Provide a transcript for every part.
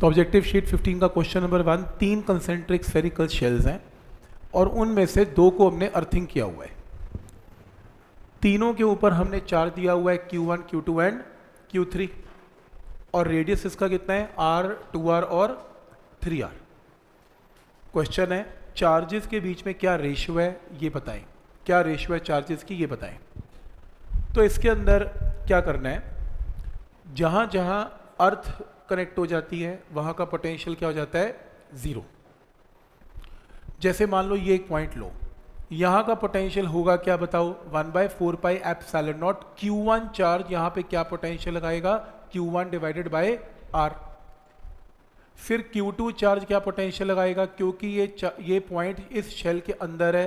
तो objective sheet 15 का question number 1, 3 concentric spherical shells हैं और उनमें से 2 को हमने अर्थिंग किया हुआ है। तीनों के ऊपर हमने चार्ज दिया हुआ है Q1, Q2 एंड Q3 और रेडियस इसका कितना है R, 2R और 3R। क्वेश्चन है चार्जेस के बीच में क्या रेशियो है ये बताएं। क्या रेशियो है चार्जेस की ये बताएं। तो इसके अंदर क्या करना है, जहाँ जहाँ अर्थ कनेक्ट हो जाती है वहाँ का पोटेंशियल क्या हो जाता है, ज़ीरो। जैसे मान लो ये एक पॉइंट लो, यहाँ का पोटेंशियल होगा क्या बताओ, 1/4 pi epsilon not Q1 charge यहाँ पे क्या पोटेंशियल लगाएगा, Q1 डिवाइडेड बाय R। फिर Q2 चार्ज क्या पोटेंशियल लगाएगा, क्योंकि ये पॉइंट इस शेल के अंदर है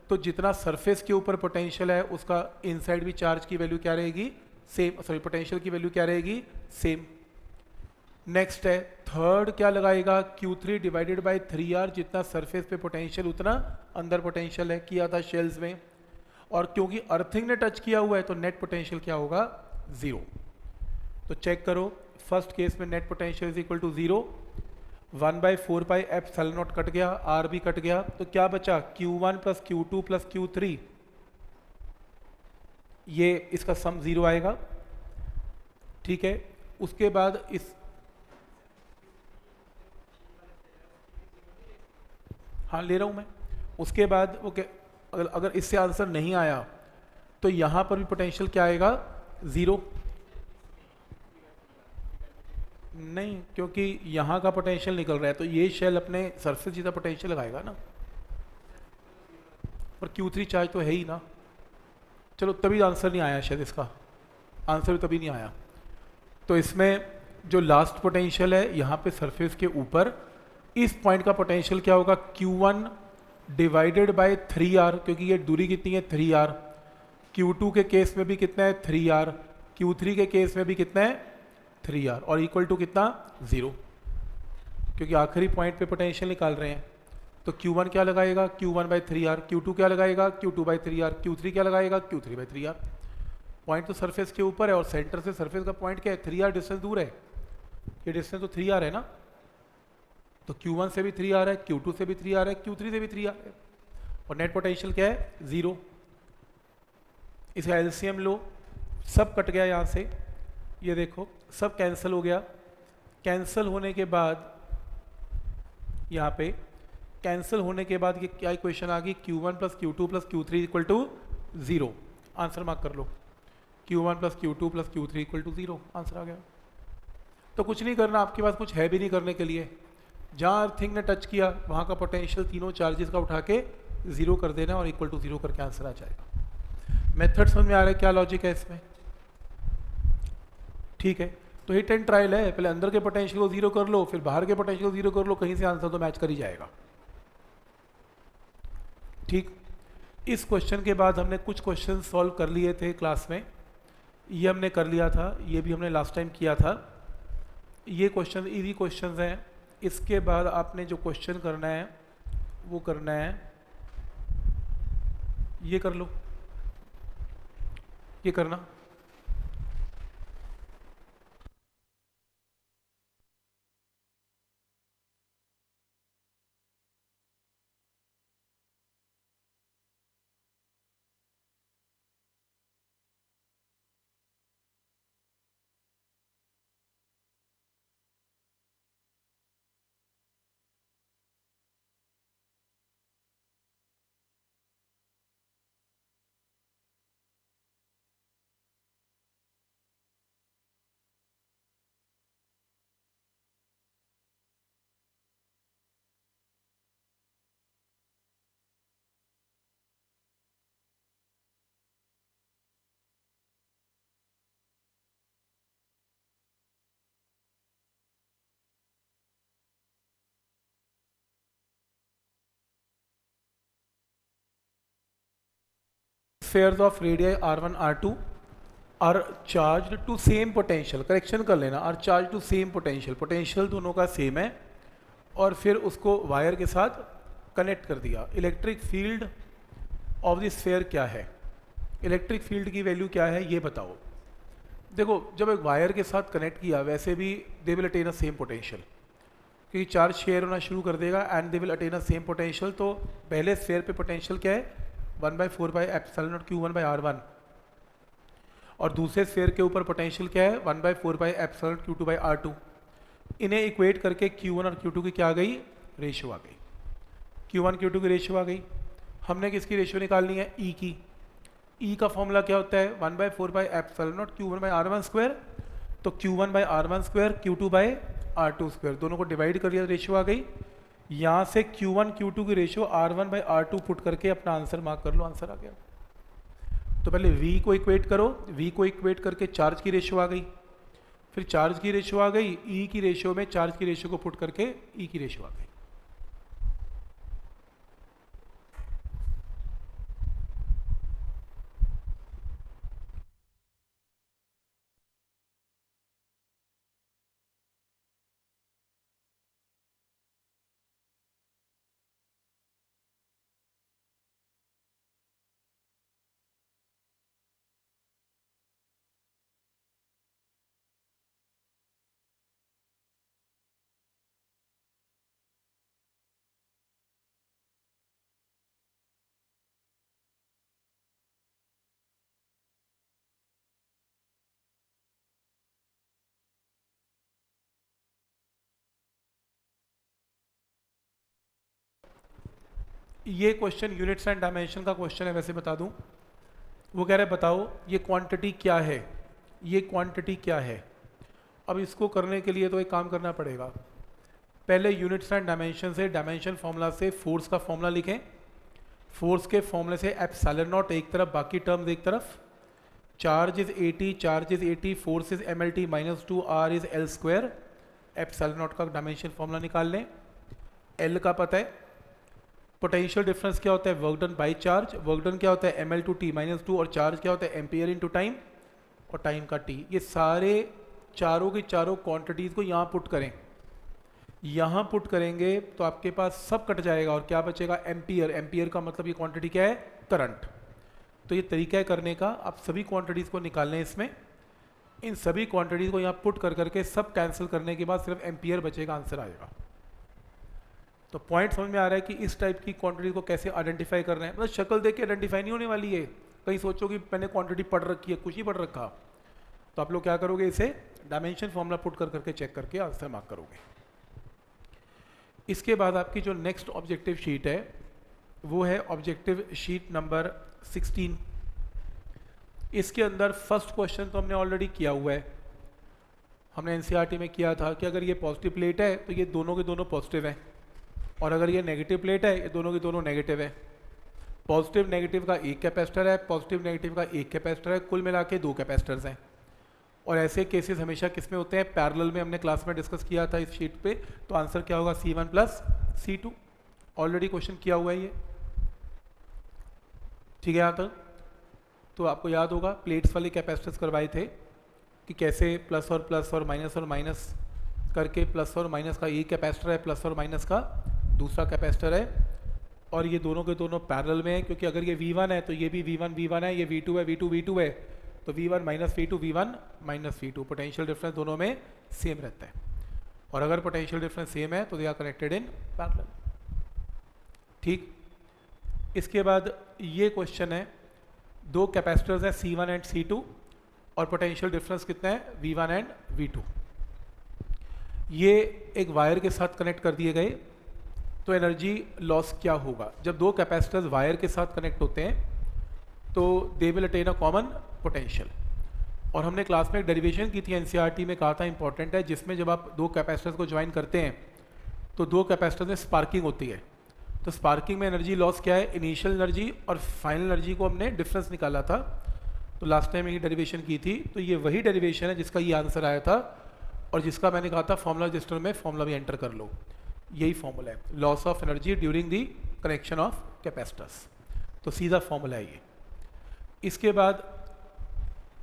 तो जितना सरफेस के ऊपर पोटेंशियल है उसका इनसाइड भी चार्ज की वैल्यू क्या रहेगी, सेम। सॉरी, पोटेंशियल की वैल्यू क्या रहेगी, सेम। नेक्स्ट है थर्ड क्या लगाएगा, Q3 डिवाइडेड बाय 3R। जितना सरफेस पे पोटेंशियल उतना अंदर पोटेंशियल है, किया था शेल्स में। और क्योंकि अर्थिंग ने टच किया हुआ है तो नेट पोटेंशियल क्या होगा, ज़ीरो। तो चेक करो, फर्स्ट केस में net potential is equal to 0, 1/4 pi epsilon naught cut गया, R भी कट गया, तो क्या बचा Q1 plus Q2 plus Q3, ये इसका सम 0 आएगा। ठीक है, उसके बाद इस हाँ ले रहा हूँ मैं। उसके बाद ओके, अगर इससे आंसर नहीं आया तो यहाँ पर भी पोटेंशियल क्या आएगा, 0। नहीं, क्योंकि यहाँ का पोटेंशियल निकल रहा है तो ये शेल अपने सरफेस जितना पोटेंशियल लगाएगा ना, पर Q3 चार्ज तो है ही ना। चलो तभी आंसर नहीं आया, शायद इसका आंसर भी तभी नहीं आया। तो इसमें जो लास्ट पोटेंशियल है यहाँ पे सरफेस के ऊपर, इस पॉइंट का पोटेंशियल क्या होगा, Q1 डिवाइडेड बाय 3R, क्योंकि ये दूरी कितनी है, 3R। Q2 के केस में भी कितना है, 3R। Q3 के केस में भी कितना है, 3R, और इक्वल टू कितना, 0, क्योंकि आखिरी पॉइंट पे पोटेंशियल निकाल रहे हैं। तो Q1 क्या लगाएगा, Q1/3R। Q2 क्या लगाएगा, Q2/3R। Q3 क्या लगाएगा, Q3/3R। पॉइंट तो सरफेस के ऊपर है और सेंटर से सरफेस का पॉइंट क्या है, 3R डिस्टेंस दूर है। ये डिस्टेंस तो 3R है ना, तो Q1 से भी 3R है, Q2 से भी 3R है, Q3 से भी 3R है, और नेट पोटेंशियल क्या है, 0। इसका एलसीएम लो, सब कट गया यहाँ से, ये देखो सब कैंसिल हो गया। कैंसिल होने के बाद यहाँ पे कैंसिल होने के बाद ये क्या इक्वेशन आ गई, Q1 plus Q2 plus Q3 equal to 0। Answer mark कर लो, Q1 plus Q2 plus Q3 equal to 0, answer आ गया। तो कुछ नहीं करना, आपके पास कुछ है भी नहीं करने के लिए। जहाँ अर्थिंग ने टच किया वहाँ का पोटेंशियल तीनों चार्जेस का उठा के 0 कर देना और इक्वल टू 0 करके आंसर आ जाएगा। मेथड समझ में आ रहा है, क्या लॉजिक है इसमें, ठीक है। तो हिट एंड ट्रायल है, पहले अंदर के पोटेंशियल को 0 कर लो, फिर बाहर के पोटेंशियल को 0 कर लो, कहीं से आंसर तो मैच कर ही जाएगा। ठीक, इस क्वेश्चन के बाद हमने कुछ क्वेश्चन सॉल्व कर लिए थे क्लास में, ये हमने कर लिया था, ये भी हमने लास्ट टाइम किया था। ये क्वेश्चन इजी क्वेश्चन हैं। इसके बाद आपने जो क्वेश्चन करना है वो करना है, ये कर लो, ये करना। Spheres of radii R1 R2 are charged to same potential, correction कर लेना, are charged to same potential, potential दोनों का सेम है, और फिर उसको वायर के साथ कनेक्ट कर दिया। Electric field of the sphere क्या है, इलेक्ट्रिक फील्ड की वैल्यू क्या है ये बताओ। देखो जब एक वायर के साथ कनेक्ट किया, वैसे भी they will attain a same potential, क्योंकि चार्ज शेयर होना शुरू कर देगा and they will attain a same potential. तो पहले स्फीयर पे पोटेंशियल क्या है, 1/4 Q1 by R1, और दूसरे स्फीयर के ऊपर पोटेंशियल क्या है, 1/4 Q2 by R2। इन्हें इक्वेट करके Q1 और Q2 की क्या आ गई, रेशियो आ गई। Q1 Q2 की रेशियो आ गई। हमने किसकी रेशियो निकालनी है, E की। E का फॉर्मूला क्या होता है, 1/4 Q1 by R1 स्क्वायर। तो Q1 by R1 square, Q2 by R2 square, दोनों को डिवाइड कर दिया, रेशियो आ गई। यहाँ से Q1 Q2 की ratio R1 by R2 put करके अपना आंसर मार्क कर लो, आंसर आ गया। तो पहले V को इक्वेट करो, V को इक्वेट करके चार्ज की रेशियो आ गई, फिर चार्ज की रेशियो आ गई, E की रेशियो में चार्ज की रेशियो को पुट करके E की रेशियो आ गई। ये क्वेश्चन यूनिट्स एंड डायमेंशन का क्वेश्चन है, वैसे बता दूं। वो कह रहे हैं बताओ ये क्वांटिटी क्या है, ये क्वांटिटी क्या है। अब इसको करने के लिए तो एक काम करना पड़ेगा, पहले यूनिट्स एंड डायमेंशन से, डायमेंशन फॉर्मूला से फोर्स का फॉर्मूला लिखें। फोर्स के फॉर्मूले से एप्सिलॉन नॉट एक तरफ, बाकी टर्म्स एक तरफ। Charge is 80, charge is 80, force is mlt minus 2, r is l square. Epsilon not का डायमेंशन फॉर्मूला निकाल लें। l का पता है। पोटेंशियल डिफरेंस क्या होता है, work done by charge. Work done क्या होता है, ml टू t माइनस 2, और चार्ज क्या होता है, एम्पियर इन टू टाइम, और टाइम का t। ये सारे चारों की चारों क्वांटिटीज़ को यहाँ पुट करें। यहाँ पुट करेंगे तो आपके पास सब कट जाएगा और क्या बचेगा, एम्पियर। एम्पियर का मतलब ये क्वांटिटी क्या है, करंट। तो ये तरीका है करने का, आप सभी क्वांटिटीज़ को निकाल लें इसमें। इन सभी क्वांटिटीज़ को यहाँ पुट कर करके सब कैंसिल करने के बाद सिर्फ एम्पियर बचेगा, आंसर आएगा। तो पॉइंट समझ में आ रहा है कि इस टाइप की क्वांटिटी को कैसे आइडेंटिफाई करना है। मतलब शक्ल देख के आइडेंटिफाई नहीं होने वाली है, कहीं सोचो कि मैंने क्वांटिटी पढ़ रखी है, कुछ ही पढ़ रखा। तो आप लोग क्या करोगे, इसे डायमेंशन फॉर्मूला पुट कर करके चेक करके आंसर मार्क करोगे। इसके बाद आपकी जो नेक्स्ट ऑब्जेक्टिव शीट है वो है ऑब्जेक्टिव शीट नंबर 16। इसके अंदर फर्स्ट क्वेश्चन तो हमने ऑलरेडी किया हुआ है, हमने एनसीईआरटी में किया था कि अगर ये पॉजिटिव प्लेट है तो ये दोनों के दोनों पॉजिटिव हैं, और अगर ये नेगेटिव प्लेट है ये दोनों के दोनों नेगेटिव है। पॉजिटिव नेगेटिव का एक कैपेसिटर है, पॉजिटिव नेगेटिव का एक कैपेसिटर है, कुल मिला के 2 कैपेसिटर्स हैं। और ऐसे केसेस हमेशा किस में होते हैं, पैरेलल में। हमने क्लास में डिस्कस किया था इस शीट पे। तो आंसर क्या होगा, C1 plus C2। Already question किया हुआ है ये, ठीक है। यहाँ तक तो आपको याद होगा, प्लेट्स वाले कैपेसिटर्स करवाए थे कि कैसे प्लस और माइनस करके, प्लस और माइनस का एक कैपेसिटर है, प्लस और माइनस का दूसरा कैपेसिटर है, और ये दोनों के दोनों पैरेलल में है। क्योंकि अगर ये V1 है तो ये भी V1 है, ये V2 है, V2 है, तो V1 minus V1 minus V2, potential difference दोनों में सेम रहता है। और अगर पोटेंशियल डिफरेंस सेम है तो they are connected in parallel, ठीक। इसके बाद ये क्वेश्चन है, 2 कैपेसिटर्स हैं C1 एंड C2, और पोटेंशियल डिफरेंस कितना है, V1 एंड V2। ये एक वायर के साथ कनेक्ट कर दिए गए, तो एनर्जी लॉस क्या होगा। जब 2 कैपेसिटर्स वायर के साथ कनेक्ट होते हैं तो they will attain a common potential. और हमने क्लास में एक डेरिवेशन की थी, एनसीईआरटी में कहा था इंपॉर्टेंट है, जिसमें जब आप 2 कैपेसिटर्स को ज्वाइन करते हैं तो 2 कैपेसिटर्स में स्पार्किंग होती है। तो स्पार्किंग में एनर्जी लॉस क्या है, इनिशियल एनर्जी और फाइनल एनर्जी को हमने डिफरेंस निकाला था। तो लास्ट टाइम ये डेरिवेशन की थी, तो ये वही डेरिवेशन है जिसका ये आंसर आया था, और जिसका मैंने कहा था फॉर्मूला रजिस्टर में फॉर्मूला भी एंटर कर लो। यही फॉर्मूला है, loss of energy during the connection of capacitors. तो सीधा फॉर्मूला है ये। इसके बाद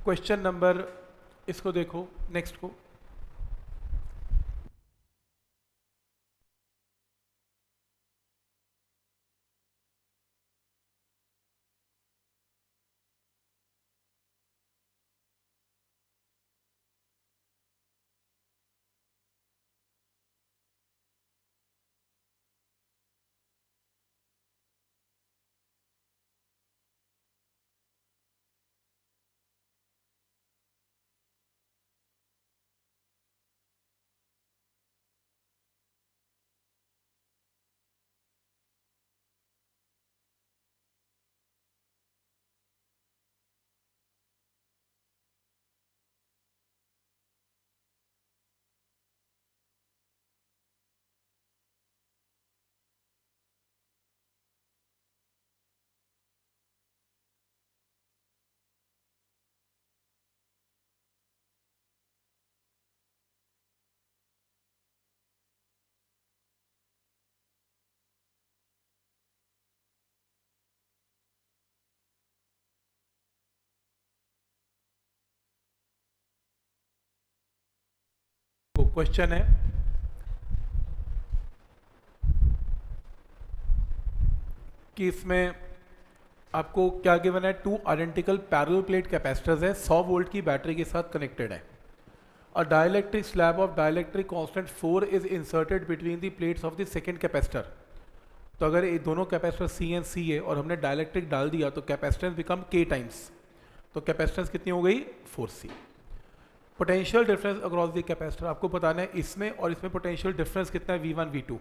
क्वेश्चन नंबर, इसको देखो नेक्स्ट को। क्वेश्चन है कि इसमें आपको क्या गिवन है, 2 आइडेंटिकल पैरेलल प्लेट कैपेसिटर्स है, 100 वोल्ट की बैटरी के साथ कनेक्टेड है। अ dielectric slab of dielectric constant 4 is inserted between the plates of the second capacitor. तो अगर ये दोनों कैपेसिटर सी एंड सी है और हमने डाइलेक्ट्रिक डाल दिया तो कैपेसिटेंस बिकम के टाइम्स, तो कैपेसिटेंस कितनी हो गई 4C। Potential difference across the capacitor आपको बताना है, इसमें और इसमें पोटेंशियल डिफरेंस कितना है V1 V2।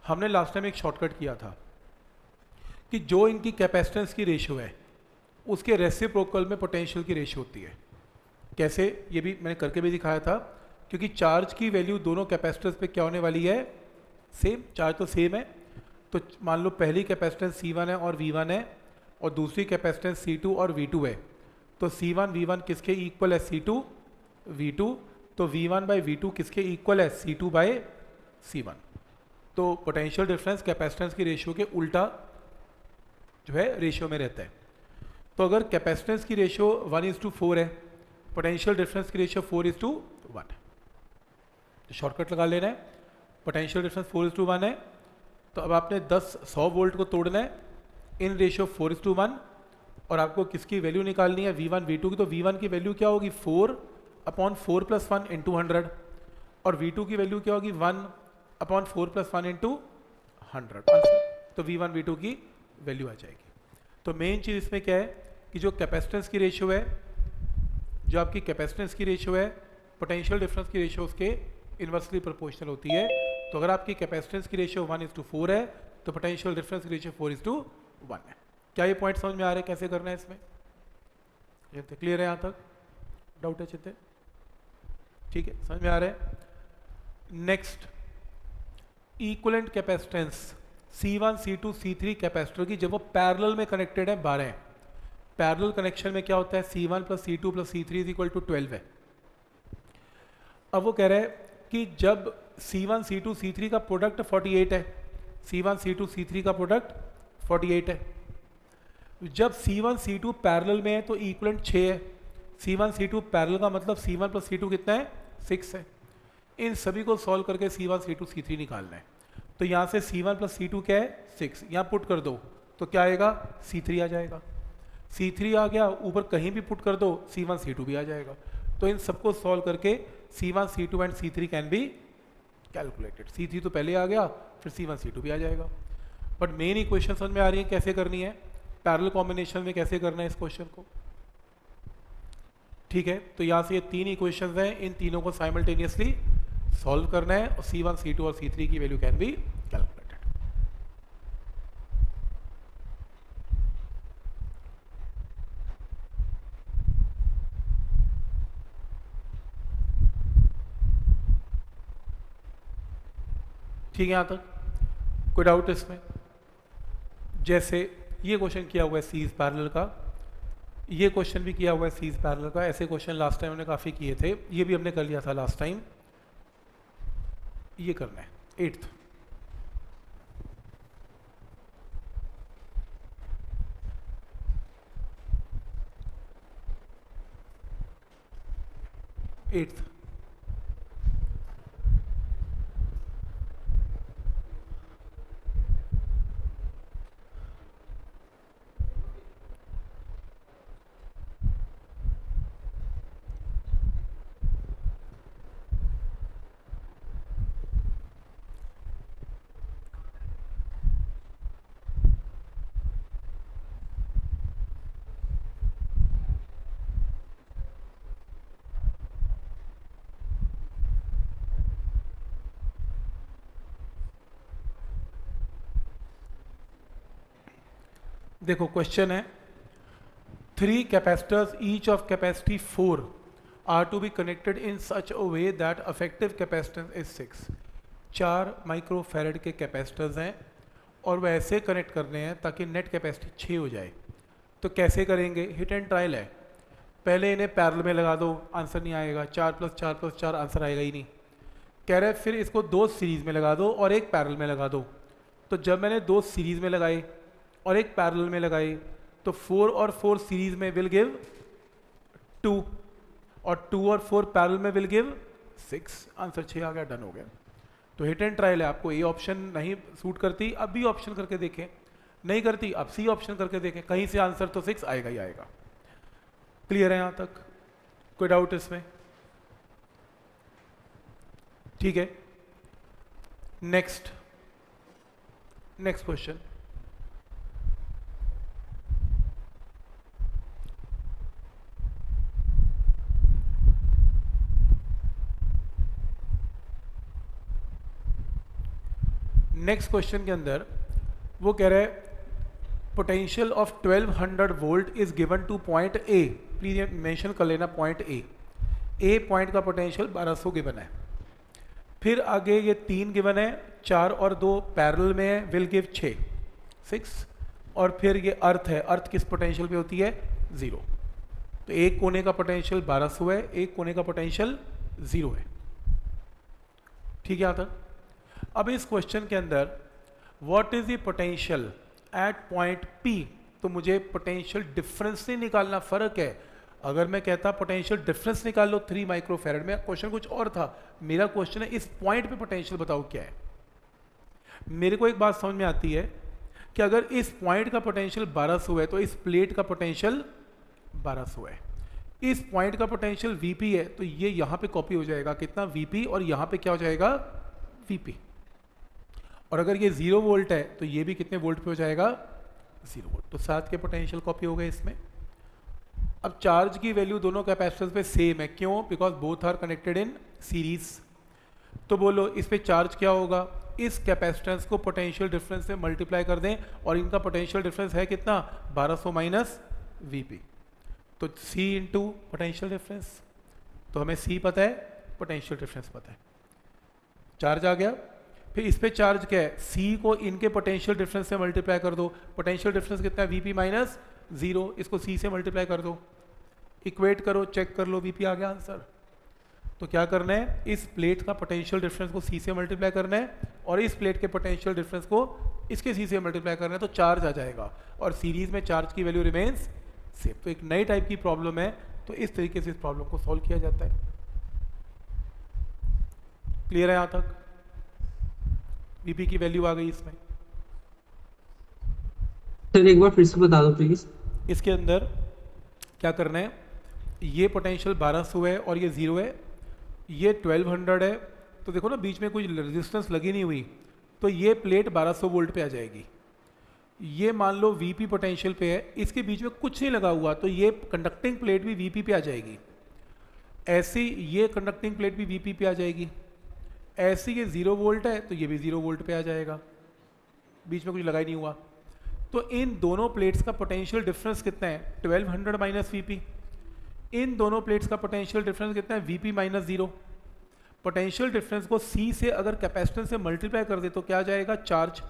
हमने लास्ट टाइम एक शॉर्टकट किया था कि जो इनकी कैपेसिटेंस की रेशियो है उसके रेसिप्रोकल में पोटेंशियल की रेशियो होती है। कैसे, ये भी मैंने करके भी दिखाया था, क्योंकि चार्ज की वैल्यू दोनों कैपेसिटर्स पे क्या होने वाली है, सेम, चार्ज तो सेम है। तो मान लो पहली कैपेसिटेंस C1 है और V1 है और दूसरी कैपेसिटेंस C2 और V2 है, तो C1 V1 किसके इक्वल है, C2 V2, तो V1 बाई V2 किसके इक्वल है, C2 बाई C1। तो पोटेंशियल डिफरेंस कैपेसिटेंस की रेशियो के उल्टा जो है रेशियो में रहता है। तो अगर कैपेसिटेंस की रेशियो 1:4 है, पोटेंशियल डिफरेंस की रेशियो 4:1 है, तो शॉर्टकट लगा लेना है। पोटेंशियल डिफरेंस 4:1 है, तो अब आपने 100 वोल्ट को तोड़ना है इन रेशियो 4:1 और आपको किसकी वैल्यू निकालनी है, V1 V2 की। तो V1 की वैल्यू क्या होगी, 4/4 + 1 × 100 और V2 की वैल्यू क्या होगी, 1/4 + 1 × 100 आंसर। तो V1 V2 की वैल्यू आ जाएगी। तो मेन चीज़ इसमें क्या है कि जो कैपेसिटेंस की रेशियो है, जो आपकी कैपेसिटेंस की रेशियो है, पोटेंशियल डिफरेंस की रेशियो उसके इन्वर्सली प्रोपोर्शनल होती है। तो अगर आपकी कैपेसिटेंस की रेशियो 1:4 है तो पोटेंशियल डिफरेंस की रेशियो 4:1 है। क्या ये पॉइंट समझ में आ रहा है, कैसे करना है इसमें, ये तो क्लियर है, यहाँ तक डाउट है चित्ते, ठीक है, समझ में आ रहा है। Next, equivalent capacitance C1 C2 C3 capacitor की जब वो पैरेलल में कनेक्टेड है 12 है। पैरेलल कनेक्शन में क्या होता है, C1 + C2 + C3 = 12 है। अब वो कह रहा है कि जब C1 C2 C3 का प्रोडक्ट 48 है, C1 C2 C3 का प्रोडक्ट 48 है, जब C1 C2 पैरेलल में है तो इक्विवेलेंट 6 है। C1 C2 पैरेलल का मतलब C1 + C2 कितना है, 6 है। इन सभी को सॉल्व करके C1 C2 C3 निकालना है। तो यहाँ से C1 + C2 क्या है, 6, यहाँ पुट कर दो तो क्या आएगा, C3 आ जाएगा। C3 आ गया, ऊपर कहीं भी पुट कर दो C1 C2 भी आ जाएगा। तो इन सबको सॉल्व करके C1 C2 and C3 can be calculated. C3 तो पहले आ गया, फिर C1 C2 भी आ जाएगा। बट मेन इक्वेशन समझ में आ रही है कैसे करनी है, पैरेलल कॉम्बिनेशन में कैसे करना है इस क्वेश्चन को, ठीक है। तो यहाँ से ये 3 इक्वेशंस हैं, इन तीनों को साइमल्टेनियसली सॉल्व करना है और C1 C2 और C3 की वैल्यू कैन बी कैलकुलेटेड। ठीक है, यहाँ तक कोई डाउट इसमें। जैसे ये क्वेश्चन किया हुआ है सीरीज पैरेलल का, ये क्वेश्चन भी किया हुआ है सीरीज पैरेलल का। ऐसे क्वेश्चन लास्ट टाइम हमने काफ़ी किए थे, ये भी हमने कर लिया था लास्ट टाइम। ये करना है 8th, देखो क्वेश्चन है 3 capacitors each of capacity 4 are to be connected in such a way that effective capacitance is 6। 4 microfarad के कैपेसिटर्स हैं और वह ऐसे कनेक्ट करने हैं ताकि नेट कैपेसिटी 6 हो जाए। तो कैसे करेंगे, हिट एंड ट्रायल है। पहले इन्हें पैरेलल में लगा दो, आंसर नहीं आएगा, 4 + 4 + 4 आंसर आएगा ही नहीं। कह रहे फिर इसको 2 सीरीज़ में लगा दो और एक पैरेलल में लगा दो। तो जब मैंने 2 सीरीज़ में लगाए और एक पैरेलल में लगाए तो 4 और 4 सीरीज में विल गिव 2 और 2 और 4 पैरेलल में विल गिव 6, आंसर 6 आ गया, डन हो गया। तो हिट एंड ट्रायल है, आपको ए ऑप्शन नहीं सूट करती अब बी ऑप्शन करके देखें, नहीं करती अब सी ऑप्शन करके देखें, कहीं से आंसर तो 6 आएगा ही आएगा। क्लियर है यहाँ तक? कोई डाउट इसमें? ठीक है, नेक्स्ट क्वेश्चन। नेक्स्ट क्वेश्चन के अंदर वो कह रहा है potential of 1200 volt is given two point A, please ये मेंशन कर लेना पॉइंट ए पॉइंट का पोटेंशियल 1200 गिवन है। फिर आगे ये 3 गिवन है, 4 और 2 पैरेलल में है, विल गिव 6, और फिर ये अर्थ है, अर्थ किस पोटेंशियल पे होती है? 0। तो एक कोने का पोटेंशियल 1200 है, एक कोने का पोटेंशियल 0 है। ठीक है यहाँ तक? अब इस क्वेश्चन के अंदर what is the potential at point P, तो मुझे पोटेंशियल डिफरेंस नहीं निकालना, फर्क है। अगर मैं कहता पोटेंशियल डिफरेंस निकाल लो 3 माइक्रोफैरड में, क्वेश्चन कुछ और था। मेरा क्वेश्चन है इस पॉइंट पे पोटेंशियल बताओ क्या है। मेरे को एक बात समझ में आती है कि अगर इस पॉइंट का पोटेंशियल 1200 है तो इस प्लेट का पोटेंशियल 1200 है। इस पॉइंट का पोटेंशियल Vp है तो ये यहाँ पे कॉपी हो जाएगा, कितना? Vp, और यहाँ पे क्या हो जाएगा? Vp। और अगर ये 0 वोल्ट है तो ये भी कितने वोल्ट पे हो जाएगा? 0 वोल्ट। तो साथ के पोटेंशियल कॉपी हो गए इसमें। अब चार्ज की वैल्यू दोनों कैपेसिटेंस पे सेम है, क्यों? Because both are connected in series. तो बोलो इस पे चार्ज क्या होगा? इस कैपेसिटेंस को पोटेंशियल डिफरेंस से मल्टीप्लाई कर दें, और इनका पोटेंशियल डिफरेंस है कितना? 1200 माइनस Vp, तो C इंटू पोटेंशियल डिफरेंस। तो हमें C पता है, पोटेंशियल डिफरेंस पता है, चार्ज आ गया। फिर इस पे चार्ज क्या है? C को इनके पोटेंशियल डिफरेंस से मल्टीप्लाई कर दो, पोटेंशियल डिफरेंस कितना है? Vp माइनस 0, इसको C से मल्टीप्लाई कर दो, इक्वेट करो, चेक कर लो, Vp आ गया आंसर। तो क्या करना है? इस प्लेट का पोटेंशियल डिफरेंस को C से मल्टीप्लाई करना है, और इस प्लेट के पोटेंशियल डिफरेंस को इसके C से मल्टीप्लाई करना है, तो चार्ज आ जाएगा, और सीरीज में चार्ज की वैल्यू रिमेन्स सेम। तो एक नई टाइप की प्रॉब्लम है, तो इस तरीके से इस प्रॉब्लम को सॉल्व किया जाता है। क्लियर है यहाँ तक? Vp की वैल्यू आ गई इसमें। सर एक बार फिर से बता दो प्लीज। इसके अंदर क्या करना है? ये पोटेंशियल 1200 है और ये 0 है, ये 1200 है, तो देखो ना बीच में कोई रेजिस्टेंस लगी नहीं हुई, तो ये प्लेट 1200 वोल्ट पे आ जाएगी। ये मान लो Vp पोटेंशियल पे है, इसके बीच में कुछ नहीं लगा हुआ, तो ये कंडक्टिंग प्लेट भी Vp पे आ जाएगी। ऐसी ये कंडक्टिंग प्लेट भी Vp पे आ जाएगी। ऐसे ये 0 वोल्ट है तो ये भी 0 वोल्ट पे आ जाएगा, बीच में कुछ लगा ही नहीं हुआ। तो इन दोनों प्लेट्स का पोटेंशियल डिफरेंस कितना है? 1200 माइनस Vp। इन दोनों प्लेट्स का पोटेंशियल डिफरेंस कितना है? Vp minus 0। पोटेंशियल डिफरेंस को C से अगर कैपेसिटेंस से मल्टीप्लाई कर दे तो क्या आ जाएगा? चार्ज।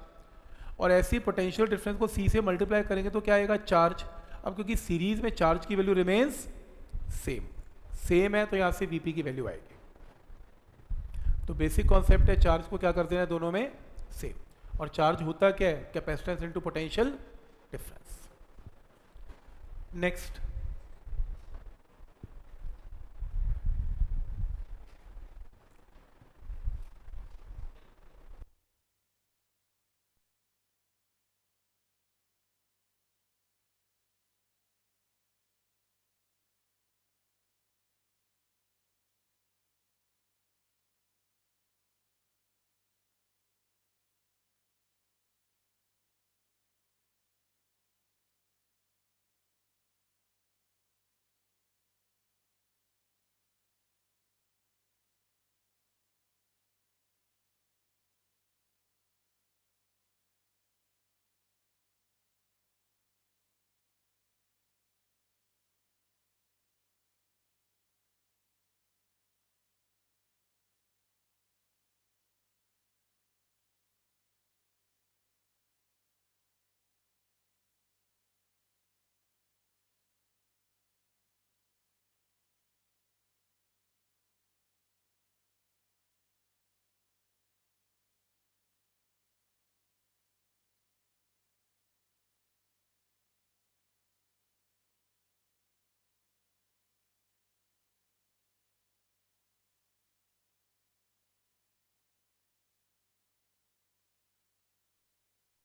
और ऐसे पोटेंशियल डिफरेंस को C से मल्टीप्लाई करेंगे तो क्या आएगा? चार्ज। अब क्योंकि सीरीज में चार्ज की वैल्यू रिमेन्स सेम है, तो यहाँ से Vp की वैल्यू आएगी। तो बेसिक कॉन्सेप्ट है, चार्ज को क्या कर देना है? दोनों में सेम। और चार्ज होता क्या है? Capacitance into potential difference. Next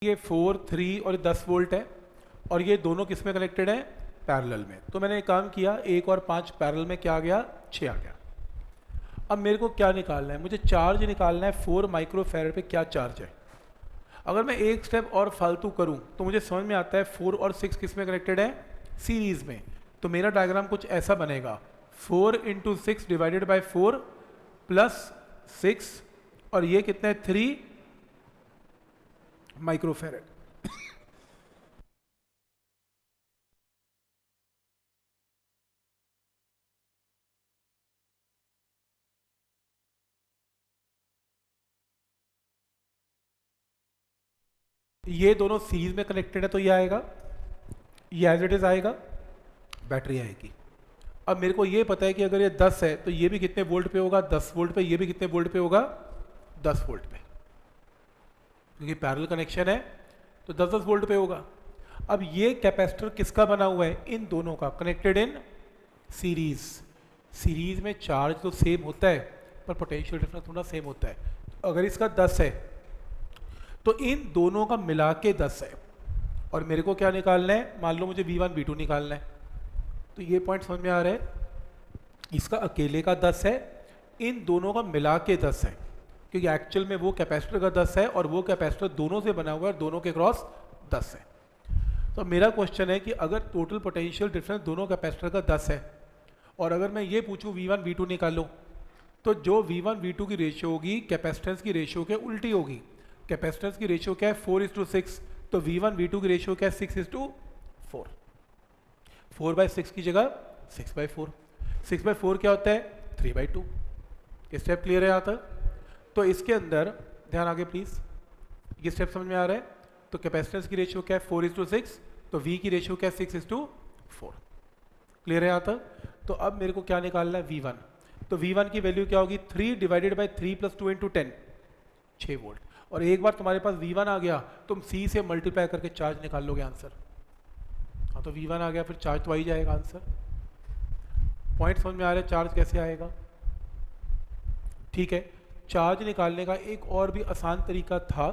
ये 4, 3 और 10 वोल्ट है और ये दोनों किस में कनेक्टेड है? पैरेलल में। तो मैंने एक काम किया, 1 और 5 पैरेलल में क्या आ गया? 6 आ गया। अब मेरे को क्या निकालना है? मुझे चार्ज निकालना है 4 माइक्रोफैरेड पे क्या चार्ज है। अगर मैं एक स्टेप और फालतू करूं तो मुझे समझ में आता है 4 और 6 किस में कनेक्टेड है? सीरीज में। तो मेरा डायग्राम कुछ ऐसा बनेगा, 4 इंटू 6 डिवाइडेड बाई 4 प्लस 6 और ये कितना है? 3 माइक्रोफैरेड। ये दोनों सीरीज में कनेक्टेड है तो ये आएगा, ये एज इट इज आएगा, बैटरी आएगी। अब मेरे को ये पता है कि अगर ये 10 है तो ये भी कितने वोल्ट पे होगा? 10 वोल्ट पे। ये भी कितने वोल्ट पे होगा? 10 वोल्ट पे, क्योंकि पैरेलल कनेक्शन है तो 10-10 वोल्ट पे होगा। अब ये कैपेसिटर किसका बना हुआ है? इन दोनों का, कनेक्टेड इन सीरीज। सीरीज में चार्ज तो सेम होता है पर पोटेंशियल डिफरेंस थोड़ा सेम होता है। तो अगर इसका 10 है तो इन दोनों का मिला के 10 है और मेरे को क्या निकालना है? मान लो मुझे V1 V2 निकालना है। तो ये पॉइंट समझ में आ रहा है, इसका अकेले का 10 है, इन दोनों का मिला के 10 है, क्योंकि एक्चुअल में वो कैपेसिटर का 10 है और वो कैपेसिटर दोनों से बना हुआ है और दोनों के क्रॉस 10 है। तो मेरा क्वेश्चन है कि अगर टोटल पोटेंशियल डिफरेंस दोनों कैपेसिटर का 10 है और अगर मैं ये पूछूं V1 V2 निकालो, तो जो V1 V2 की रेशियो होगी कैपेसिटेंस की रेशियो के उल्टी होगी। कैपेसिटेंस की रेशियो क्या है? 4:6। तो V1 V2 की रेशियो क्या है? 6:4। 4/6 की जगह 6/4। 6/4 क्या होता है? 3/2। स्टेप क्लियर है यहाँ तक? तो इसके अंदर ध्यान आगे प्लीज, ये स्टेप समझ में आ रहा है? तो कैपेसिटेंस की रेशियो क्या है? 4:6। तो V की रेशियो क्या है? 6:4। क्लियर है यहाँ तक? तो अब मेरे को क्या निकालना है? V1। तो V1 की वैल्यू क्या होगी? 3 divided by 3 plus 2 into 10, 6 volt. और एक बार तुम्हारे पास V1 आ गया तुम C से मल्टीप्लाई करके चार्ज निकाल लोगे आंसर। हाँ, तो V1 आ गया, फिर चार्ज तो आ ही जाएगा आंसर। पॉइंट समझ में आ रहा है चार्ज कैसे आएगा? ठीक है। चार्ज निकालने का एक और भी आसान तरीका था,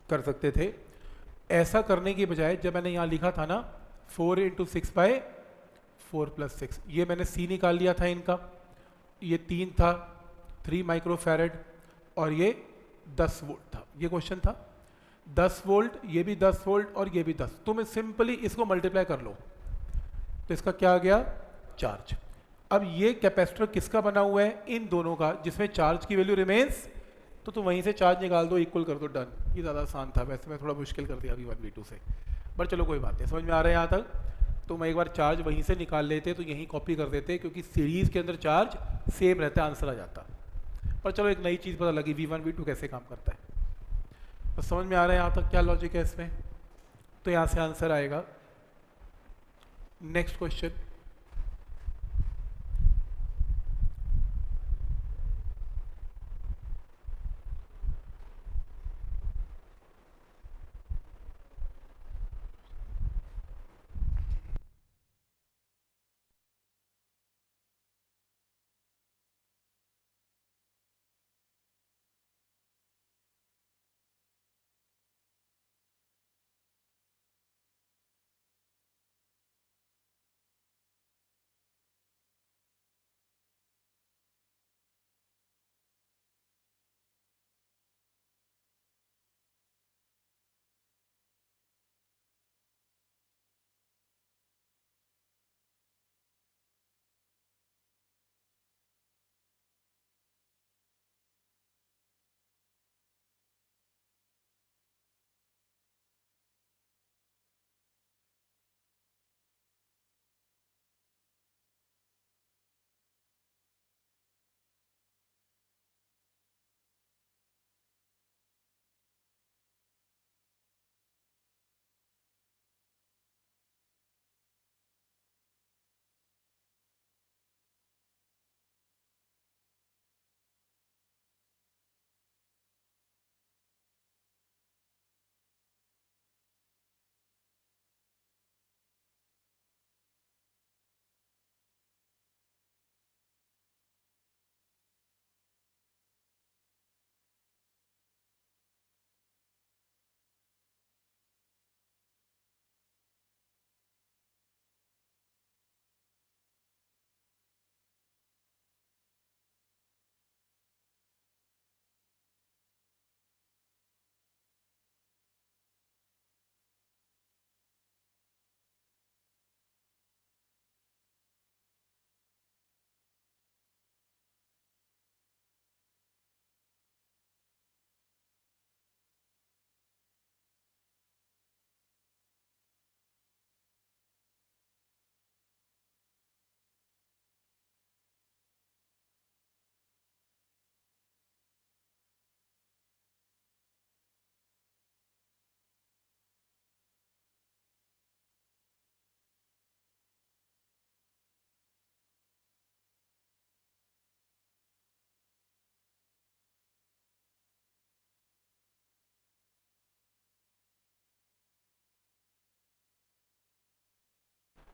कर सकते थे। ऐसा करने की बजाय जब मैंने यहाँ लिखा था ना 4 इंटू 6/4 प्लस 6, ये मैंने C निकाल लिया था इनका, ये 3 था, 3 माइक्रोफैरेड और ये 10 वोल्ट था। ये क्वेश्चन था 10 वोल्ट, ये भी 10 वोल्ट और ये भी 10। तुम सिंपली इसको मल्टीप्लाई कर लो तो इसका क्या आ गया? चार्ज। अब ये कैपेसिटर किसका बना हुआ है? इन दोनों का, जिसमें चार्ज की वैल्यू रिमेन्स। तो तुम वहीं से चार्ज निकाल दो, इक्वल कर दो, डन। ये ज़्यादा आसान था, वैसे मैं थोड़ा मुश्किल कर दिया V1 V2 से, पर चलो कोई बात नहीं। समझ में आ रहा है यहाँ तक? तो मैं एक बार चार्ज वहीं से निकाल लेते तो यहीं कॉपी कर देते, क्योंकि सीरीज के अंदर चार्ज सेम रहता है, आंसर आ जाता। पर चलो एक नई चीज़ पता लगी V1 V2 कैसे काम करता है। तो समझ में आ रहा है यहाँ तक क्या लॉजिक है इसमें? तो यहाँ से आंसर आएगा। नेक्स्ट क्वेश्चन,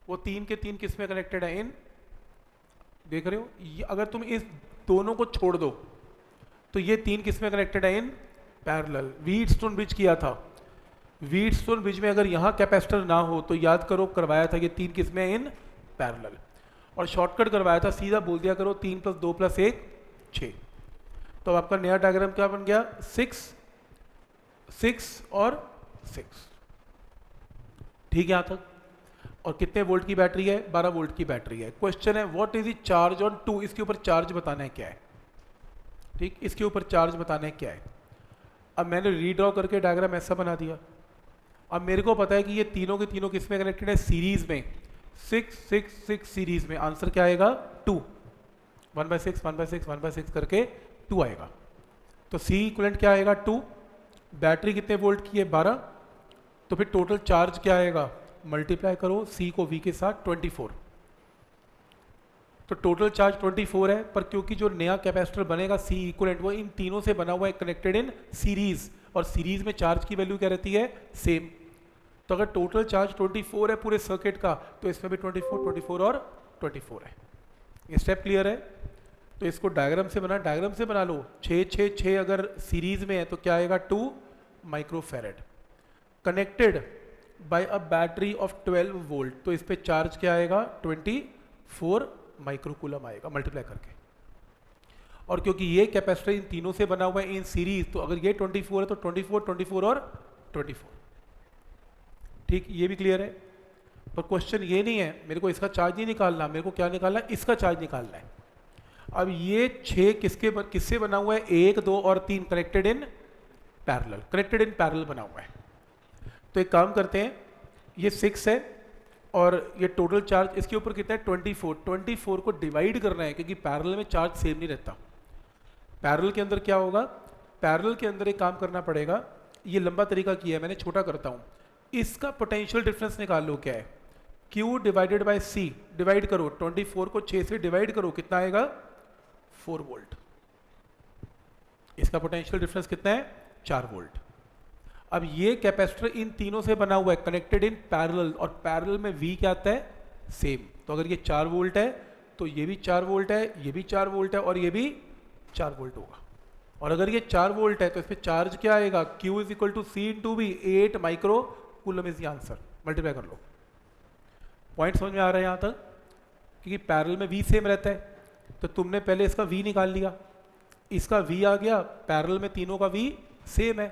वो 3 के 3 किस में कनेक्टेड है? इन, देख रहे हो, अगर तुम इस दोनों को छोड़ दो तो ये 3 किस में कनेक्टेड है? In parallel. व्हीटस्टोन ब्रिज किया था, व्हीटस्टोन ब्रिज में अगर यहाँ कैपेसिटर ना हो तो याद करो करवाया था ये 3 किस में? In parallel. और शॉर्टकट करवाया था, सीधा बोल दिया करो 3 + 2 + 1 6। तो अब आपका नया डायग्राम क्या बन गया? 6 6 और 6। ठीक है यहाँ तक? और कितने वोल्ट की बैटरी है? 12 वोल्ट की बैटरी है। क्वेश्चन है what is the charge on 2, इसके ऊपर चार्ज बताना है क्या है। ठीक, इसके ऊपर चार्ज बताना है क्या है। अब मैंने रीड्रॉ करके डायग्राम ऐसा बना दिया। अब मेरे को पता है कि ये तीनों के तीनों किस में कनेक्टेड है? सीरीज में, 6 6 6 सीरीज में। आंसर क्या आएगा? 2। 1/6 1/6 1/6 करके 2 आएगा। तो सी इक्विवेलेंट क्या आएगा? 2। बैटरी कितने वोल्ट की है? 12। तो फिर टोटल चार्ज क्या आएगा? मल्टीप्लाई करो सी को वी के साथ, 24। तो टोटल चार्ज 24 है, पर क्योंकि जो नया कैपेसिटर बनेगा सी इक्विवेलेंट वो इन तीनों से बना हुआ है, कनेक्टेड इन सीरीज, और सीरीज में चार्ज की वैल्यू क्या रहती है? सेम। तो अगर टोटल चार्ज 24 है पूरे सर्किट का, तो इसमें भी 24 और 24 है। ये स्टेप क्लियर है? तो इसको डायग्राम से बना लो। 6 6 6 अगर सीरीज में है तो क्या आएगा? 2 microfarad connected by a battery of 12 volt. तो इस पे चार्ज क्या आएगा? 24 माइक्रोकूलम आएगा मल्टीप्लाई करके। और क्योंकि ये कैपेसिटर इन तीनों से बना हुआ है इन सीरीज, तो अगर ये 24 है तो 24 24 और 24। ठीक, ये भी क्लियर है? पर क्वेश्चन ये नहीं है मेरे को इसका चार्ज नहीं निकालना, मेरे को क्या निकालना है? इसका चार्ज निकालना है। अब ये 6 किससे बना हुआ है? 1 2 और 3 कनेक्टेड इन पैरेलल बना हुआ है। तो एक काम करते हैं, ये 6 है और ये टोटल चार्ज इसके ऊपर कितना है? 24 को डिवाइड करना है, क्योंकि पैरेलल में चार्ज सेम नहीं रहता। पैरेलल के अंदर क्या होगा? पैरेलल के अंदर एक काम करना पड़ेगा, ये लंबा तरीका किया है मैंने, छोटा करता हूँ। इसका पोटेंशियल डिफरेंस निकाल लो क्या है? Q divided by C, divide करो 24 को 6 से डिवाइड करो, कितना आएगा? 4 वोल्ट। इसका पोटेंशियल डिफरेंस कितना है? 4 वोल्ट। अब ये कैपेसिटर इन तीनों से बना हुआ है, कनेक्टेड इन पैरेलल, और पैरेलल में V क्या आता है? सेम। तो अगर ये 4 वोल्ट है तो ये भी 4 वोल्ट है, ये भी 4 वोल्ट है और ये भी 4 वोल्ट होगा। और अगर ये 4 वोल्ट है तो इस पर चार्ज क्या आएगा? Q = C × V, 8 micro coulomb is the answer. Multiply कर लो। पॉइंट समझ में आ रहा है यहाँ तक? क्योंकि पैरेलल में V सेम रहता है, तो तुमने पहले इसका V निकाल लिया, इसका V आ गया, पैरेलल में तीनों का V सेम है,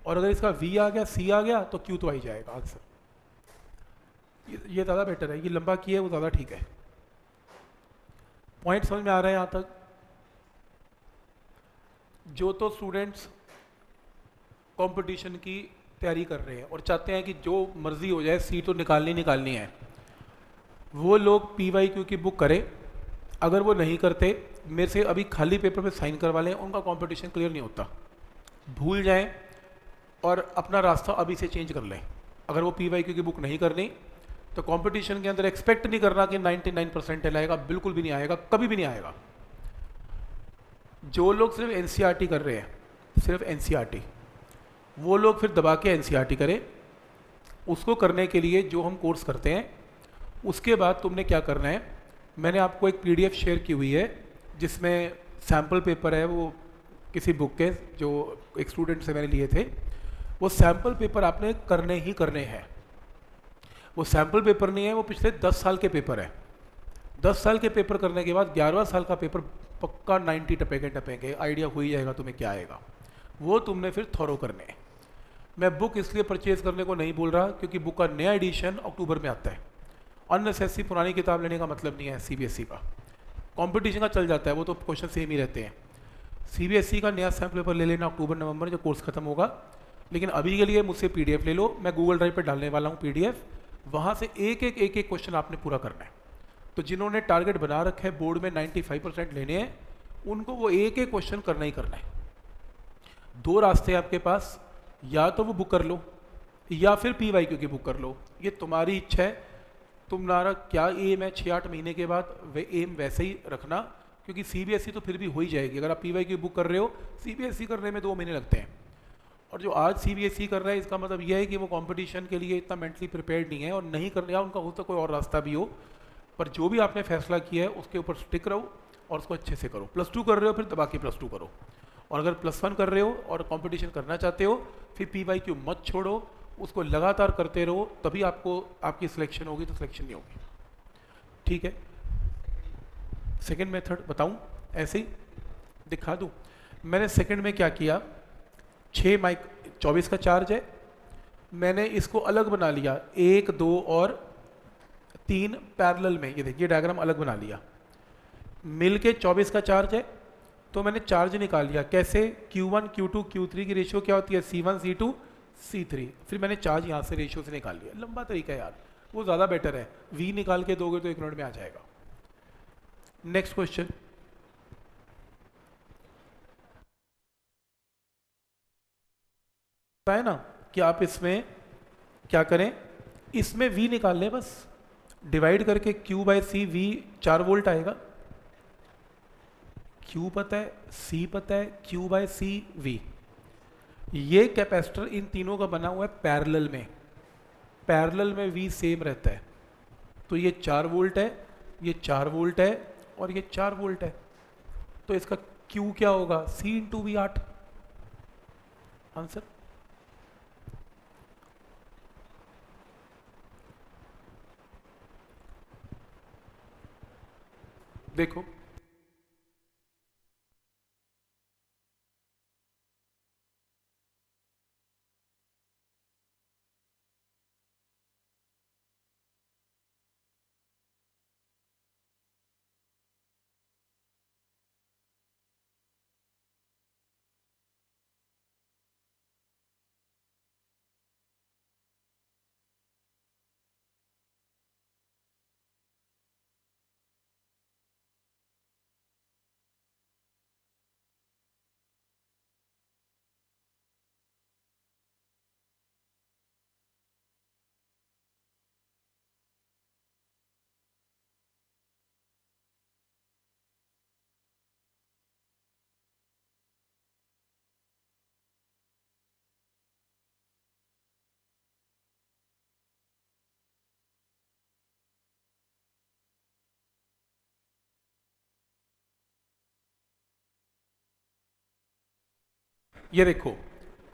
और अगर इसका V आ गया, C आ गया, तो Q तो आ ही जाएगा आंसर। ये ज़्यादा बेटर है, ये लंबा किया है वो ज़्यादा ठीक है। पॉइंट समझ में आ रहा है यहाँ तक? जो तो स्टूडेंट्स कंपटीशन की तैयारी कर रहे हैं और चाहते हैं कि जो मर्जी हो जाए सीट तो निकालनी है, वो लोग PYQ की बुक करें। अगर वो नहीं करते, मेरे से अभी खाली पेपर पे साइन करवा लें, उनका कंपटीशन क्लियर नहीं होता। भूल जाएं और अपना रास्ता अभी से चेंज कर लें। अगर वो PYQ की बुक नहीं करनी तो कंपटीशन के अंदर एक्सपेक्ट नहीं करना कि 99% आएगा, बिल्कुल भी नहीं आएगा, कभी भी नहीं आएगा। जो लोग सिर्फ NCERT कर रहे हैं, सिर्फ NCERT, वो लोग फिर दबा के NCERT करें। उसको करने के लिए जो हम कोर्स करते हैं, उसके बाद तुमने क्या करना है, मैंने आपको एक PDF शेयर की हुई है जिसमें सैम्पल पेपर है, वो किसी बुक के जो एक स्टूडेंट से मैंने लिए थे। वो सैम्पल पेपर आपने करने हैं। वो सैम्पल पेपर नहीं है, वो पिछले 10 साल के पेपर है। 10 साल के पेपर करने के बाद 11वां साल का पेपर पक्का 90 टपेंगे, आइडिया हो ही जाएगा तुम्हें क्या आएगा। वो तुमने फिर थॉरो करने हैं। मैं बुक इसलिए परचेज करने को नहीं बोल रहा क्योंकि बुक का नया एडिशन अक्टूबर में आता है। अननेसेसरी पुरानी किताब लेने का मतलब नहीं है। CBSE का कंपटीशन का चल जाता है, वो तो क्वेश्चन सेम ही रहते हैं। CBSE का नया सैम्पल पेपर ले लेना अक्टूबर नवंबर जो कोर्स खत्म होगा। लेकिन अभी के लिए मुझसे PDF ले लो, मैं गूगल ड्राइव पर डालने वाला हूँ PDF, वहाँ से एक एक क्वेश्चन आपने पूरा करना है। तो जिन्होंने टारगेट बना रखा है बोर्ड में 95% लेने हैं, उनको वो एक क्वेश्चन करना ही करना है। 2 रास्ते हैं आपके पास, या तो वो बुक कर लो या फिर PYQ की बुक कर लो, ये तुम्हारी इच्छा है। तुम्हारा क्या एम है 6-8 महीने के बाद, वे एम वैसे ही रखना, क्योंकि CBSE तो फिर भी हो ही जाएगी। अगर आप PYQ की बुक कर रहे हो, CBSE करने में 2 महीने लगते हैं, और जो आज सीबीएसई कर रहा है इसका मतलब यह है कि वो कंपटीशन के लिए इतना मेंटली प्रिपेयर्ड नहीं है और नहीं कर रहा, उनका हो सकता कोई और रास्ता भी हो, पर जो भी आपने फैसला किया है उसके ऊपर स्टिक रहो और उसको अच्छे से करो। +2 कर रहे हो फिर दबा के +2 करो, और अगर +1 कर रहे हो और कंपटीशन करना चाहते हो फिर PYQ मत छोड़ो, उसको लगातार करते रहो, तभी आपको आपकी सिलेक्शन होगी, तो सिलेक्शन नहीं होगी। ठीक है, सेकेंड मेथड बताऊं, ऐसे ही दिखा दूं। मैंने सेकेंड में क्या किया, 6 माइक 24 का चार्ज है, मैंने इसको अलग बना लिया, 1 2 और 3 पैरेलल में, ये देखिए डायग्राम अलग बना लिया। मिल के 24 का चार्ज है, तो मैंने चार्ज निकाल लिया। कैसे, Q1 Q2 Q3 की रेशियो क्या होती है, C1 C2 C3, फिर मैंने चार्ज यहाँ से रेशियो से निकाल लिया। लंबा तरीका है यार, वो ज़्यादा बेटर है, V निकाल के दोगे तो 1 मिनट में आ जाएगा। नेक्स्ट क्वेश्चन, है ना कि आप इसमें क्या करें, इसमें V निकाल लें बस, डिवाइड करके Q/C, V 4 वोल्ट आएगा। Q पता है, C पता है, Q/C V। ये कैपेसिटर इन तीनों का बना हुआ है पैरेलल में, पैरेलल में V सेम रहता है, तो ये 4 वोल्ट है, ये 4 वोल्ट है और ये 4 वोल्ट है, तो इसका Q क्या होगा, C × V 8। आंसर देखो, ये देखो,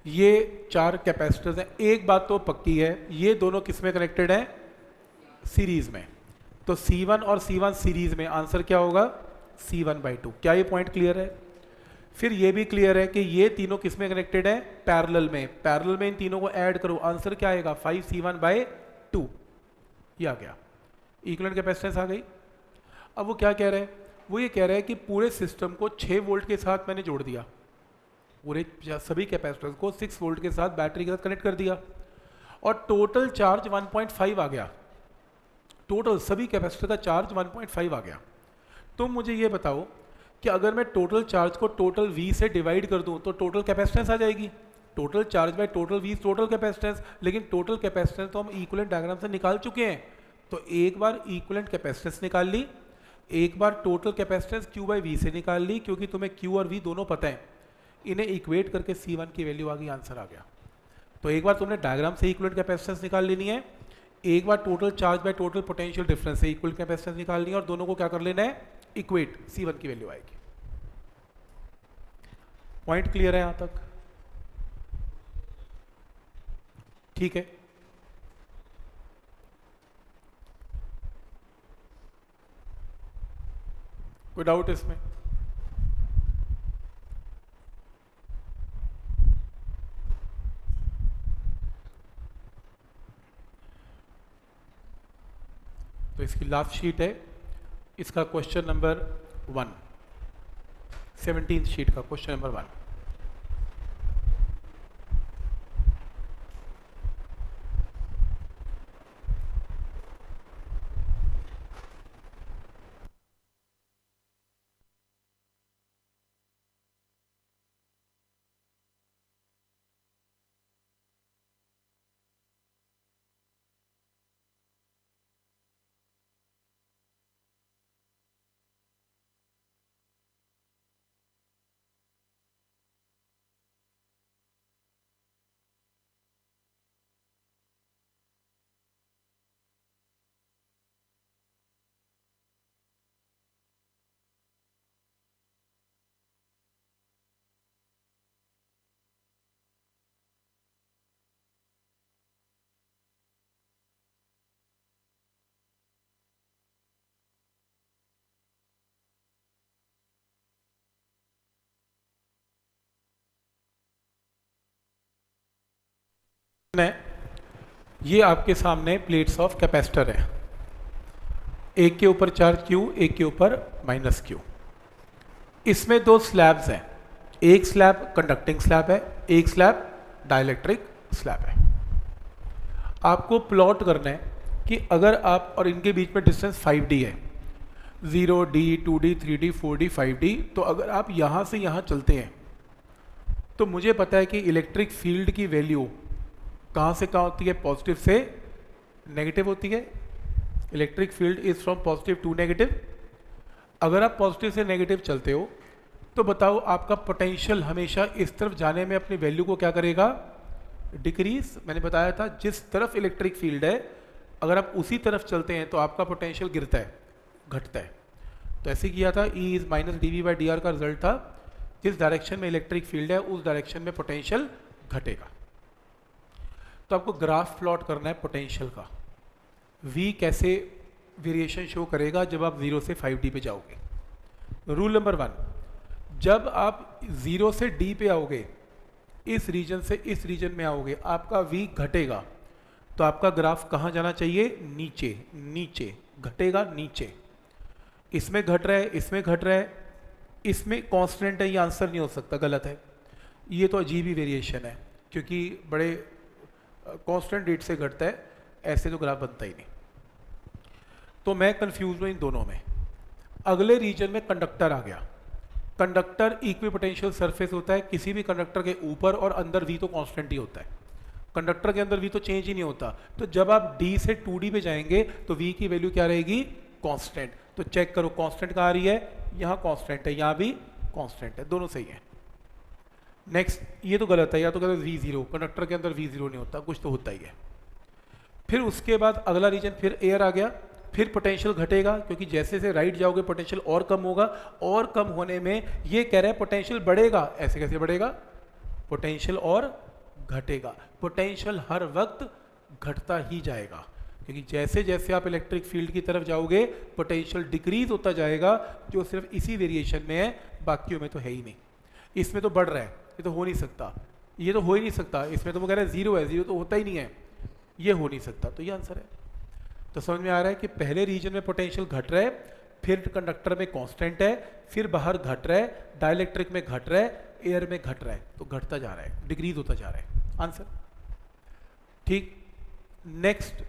ये 4 कैपेसिटर्स हैं। एक बात तो पक्की है, ये दोनों किस में कनेक्टेड है, सीरीज में, तो C1 और C1 सीरीज में, आंसर क्या होगा, C1/2। क्या ये पॉइंट क्लियर है? फिर ये भी क्लियर है कि ये तीनों किस में कनेक्टेड है, पैरेलल में, पैरेलल में इन तीनों को ऐड करो, आंसर क्या आएगा, 5C1/2। ये आ गया, इक्विवेलेंट कैपेसिटेंस आ गई। अब वो क्या कह रहे हैं, वो ये कह रहे हैं कि पूरे सिस्टम को 6 वोल्ट के साथ मैंने जोड़ दिया, पूरे सभी कैपेसिटर्स को 6 वोल्ट के साथ बैटरी के साथ कनेक्ट कर दिया, और टोटल चार्ज 1.5 आ गया, टोटल सभी कैपेसिटर का चार्ज 1.5 आ गया। तो मुझे ये बताओ कि अगर मैं टोटल चार्ज को टोटल V से डिवाइड कर दूं तो टोटल कैपेसिटेंस आ जाएगी, total charge by total V total capacitance, लेकिन टोटल कैपेसिटेंस तो हम इक्विवेलेंट डायग्राम से निकाल चुके हैं। तो एक बार इक्विवेलेंट कैपेसिटेंस निकाल ली, एक बार टोटल कैपेसिटेंस Q/V से निकाल ली, क्योंकि तुम्हें Q और V दोनों पता है, इन्हें इक्वेट करके C1 की वैल्यू आ गई, आंसर आ गया। तो एक बार तुमने डायग्राम से इक्विवेलेंट कैपेसिटेंस निकाल लेनी है, एक बार total charge by total potential difference से इक्वल कैपेसिटेंस निकालनी है, और दोनों को क्या कर लेना है, इक्वेट, C1 की वैल्यू आएगी। पॉइंट क्लियर है यहां तक? ठीक है, कोई डाउट इसमें? तो इसकी लास्ट शीट है, इसका क्वेश्चन नंबर 1, 17th शीट का क्वेश्चन नंबर 1। है, ये आपके सामने प्लेट्स ऑफ कैपेसिटर है, एक के ऊपर चार्ज Q, एक के ऊपर माइनस Q। इसमें दो स्लैब्स हैं, एक स्लैब कंडक्टिंग स्लैब है, एक स्लैब डाइलेक्ट्रिक स्लैब है। आपको प्लॉट करना है कि अगर आप, और इनके बीच में डिस्टेंस 5D है, 0D, 2D, 3D, 4D, 5D, तो अगर आप यहाँ से यहाँ चलते हैं तो मुझे पता है कि इलेक्ट्रिक फील्ड की वैल्यू कहाँ से कहाँ होती है, पॉजिटिव से नेगेटिव होती है। Electric field is from positive to negative. अगर आप पॉजिटिव से नेगेटिव चलते हो तो बताओ आपका पोटेंशियल हमेशा इस तरफ जाने में अपनी वैल्यू को क्या करेगा, डिक्रीज। मैंने बताया था जिस तरफ इलेक्ट्रिक फील्ड है अगर आप उसी तरफ चलते हैं तो आपका पोटेंशियल गिरता है, घटता है। तो ऐसे किया था, E इज माइनस dV/dr का रिजल्ट था, जिस डायरेक्शन में इलेक्ट्रिक फील्ड है उस डायरेक्शन में पोटेंशियल घटेगा। तो आपको ग्राफ प्लॉट करना है पोटेंशियल का। V कैसे वेरिएशन शो करेगा जब आप 0 से 5D पे जाओगे। रूल नंबर 1, जब आप 0 से D पे आओगे, इस रीजन से इस रीजन में आओगे, आपका V घटेगा तो आपका ग्राफ कहाँ जाना चाहिए, नीचे, नीचे घटेगा, नीचे। इसमें घट रहा है, इसमें घट रहा है, इसमें कांस्टेंट है, ये आंसर नहीं हो सकता, गलत है। ये तो अजीब ही वेरिएशन है क्योंकि बड़े कांस्टेंट रेट से घटता है, ऐसे तो ग्राफ बनता ही नहीं। तो मैं कंफ्यूज हूँ इन दोनों में। अगले रीजन में कंडक्टर आ गया। कंडक्टर इक्विपोटेंशियल सरफेस होता है, किसी भी कंडक्टर के ऊपर और अंदर V तो कांस्टेंट ही होता है, कंडक्टर के अंदर V तो चेंज ही नहीं होता। तो जब आप D से 2D पे जाएंगे तो V की वैल्यू क्या रहेगी, कांस्टेंट। तो चेक करो कांस्टेंट कहाँ आ रही है, यहाँ कांस्टेंट है, यहाँ भी कांस्टेंट है, दोनों सही है। नेक्स्ट, ये तो गलत है, या तो कहते V0, कंडक्टर के अंदर V0 नहीं होता, कुछ तो होता ही है। फिर उसके बाद अगला रीजन फिर एयर आ गया, फिर पोटेंशियल घटेगा क्योंकि जैसे जैसे राइट जाओगे पोटेंशियल और कम होगा, और कम होने में ये कह रहे हैं पोटेंशियल बढ़ेगा। ऐसे कैसे बढ़ेगा, पोटेंशियल और घटेगा। पोटेंशियल हर वक्त घटता ही जाएगा क्योंकि जैसे जैसे आप इलेक्ट्रिक फील्ड की तरफ जाओगे पोटेंशियल डिक्रीज होता जाएगा, जो सिर्फ इसी वेरिएशन में है, बाकियों में तो है ही नहीं। इसमें तो बढ़ रहा है, ये तो हो नहीं सकता, ये तो हो ही नहीं सकता। इसमें तो वो कह रहे हैं 0 है, 0 तो होता ही नहीं है, ये हो नहीं सकता। तो ये आंसर है। तो समझ में आ रहा है कि पहले रीजन में पोटेंशियल घट रहा है, फिर कंडक्टर में कांस्टेंट है, फिर बाहर घट रहा है, डाइलेक्ट्रिक में घट रहा है, एयर में घट रहा है, तो घटता जा रहा है, डिक्रीज होता जा रहा है। आंसर ठीक। नेक्स्ट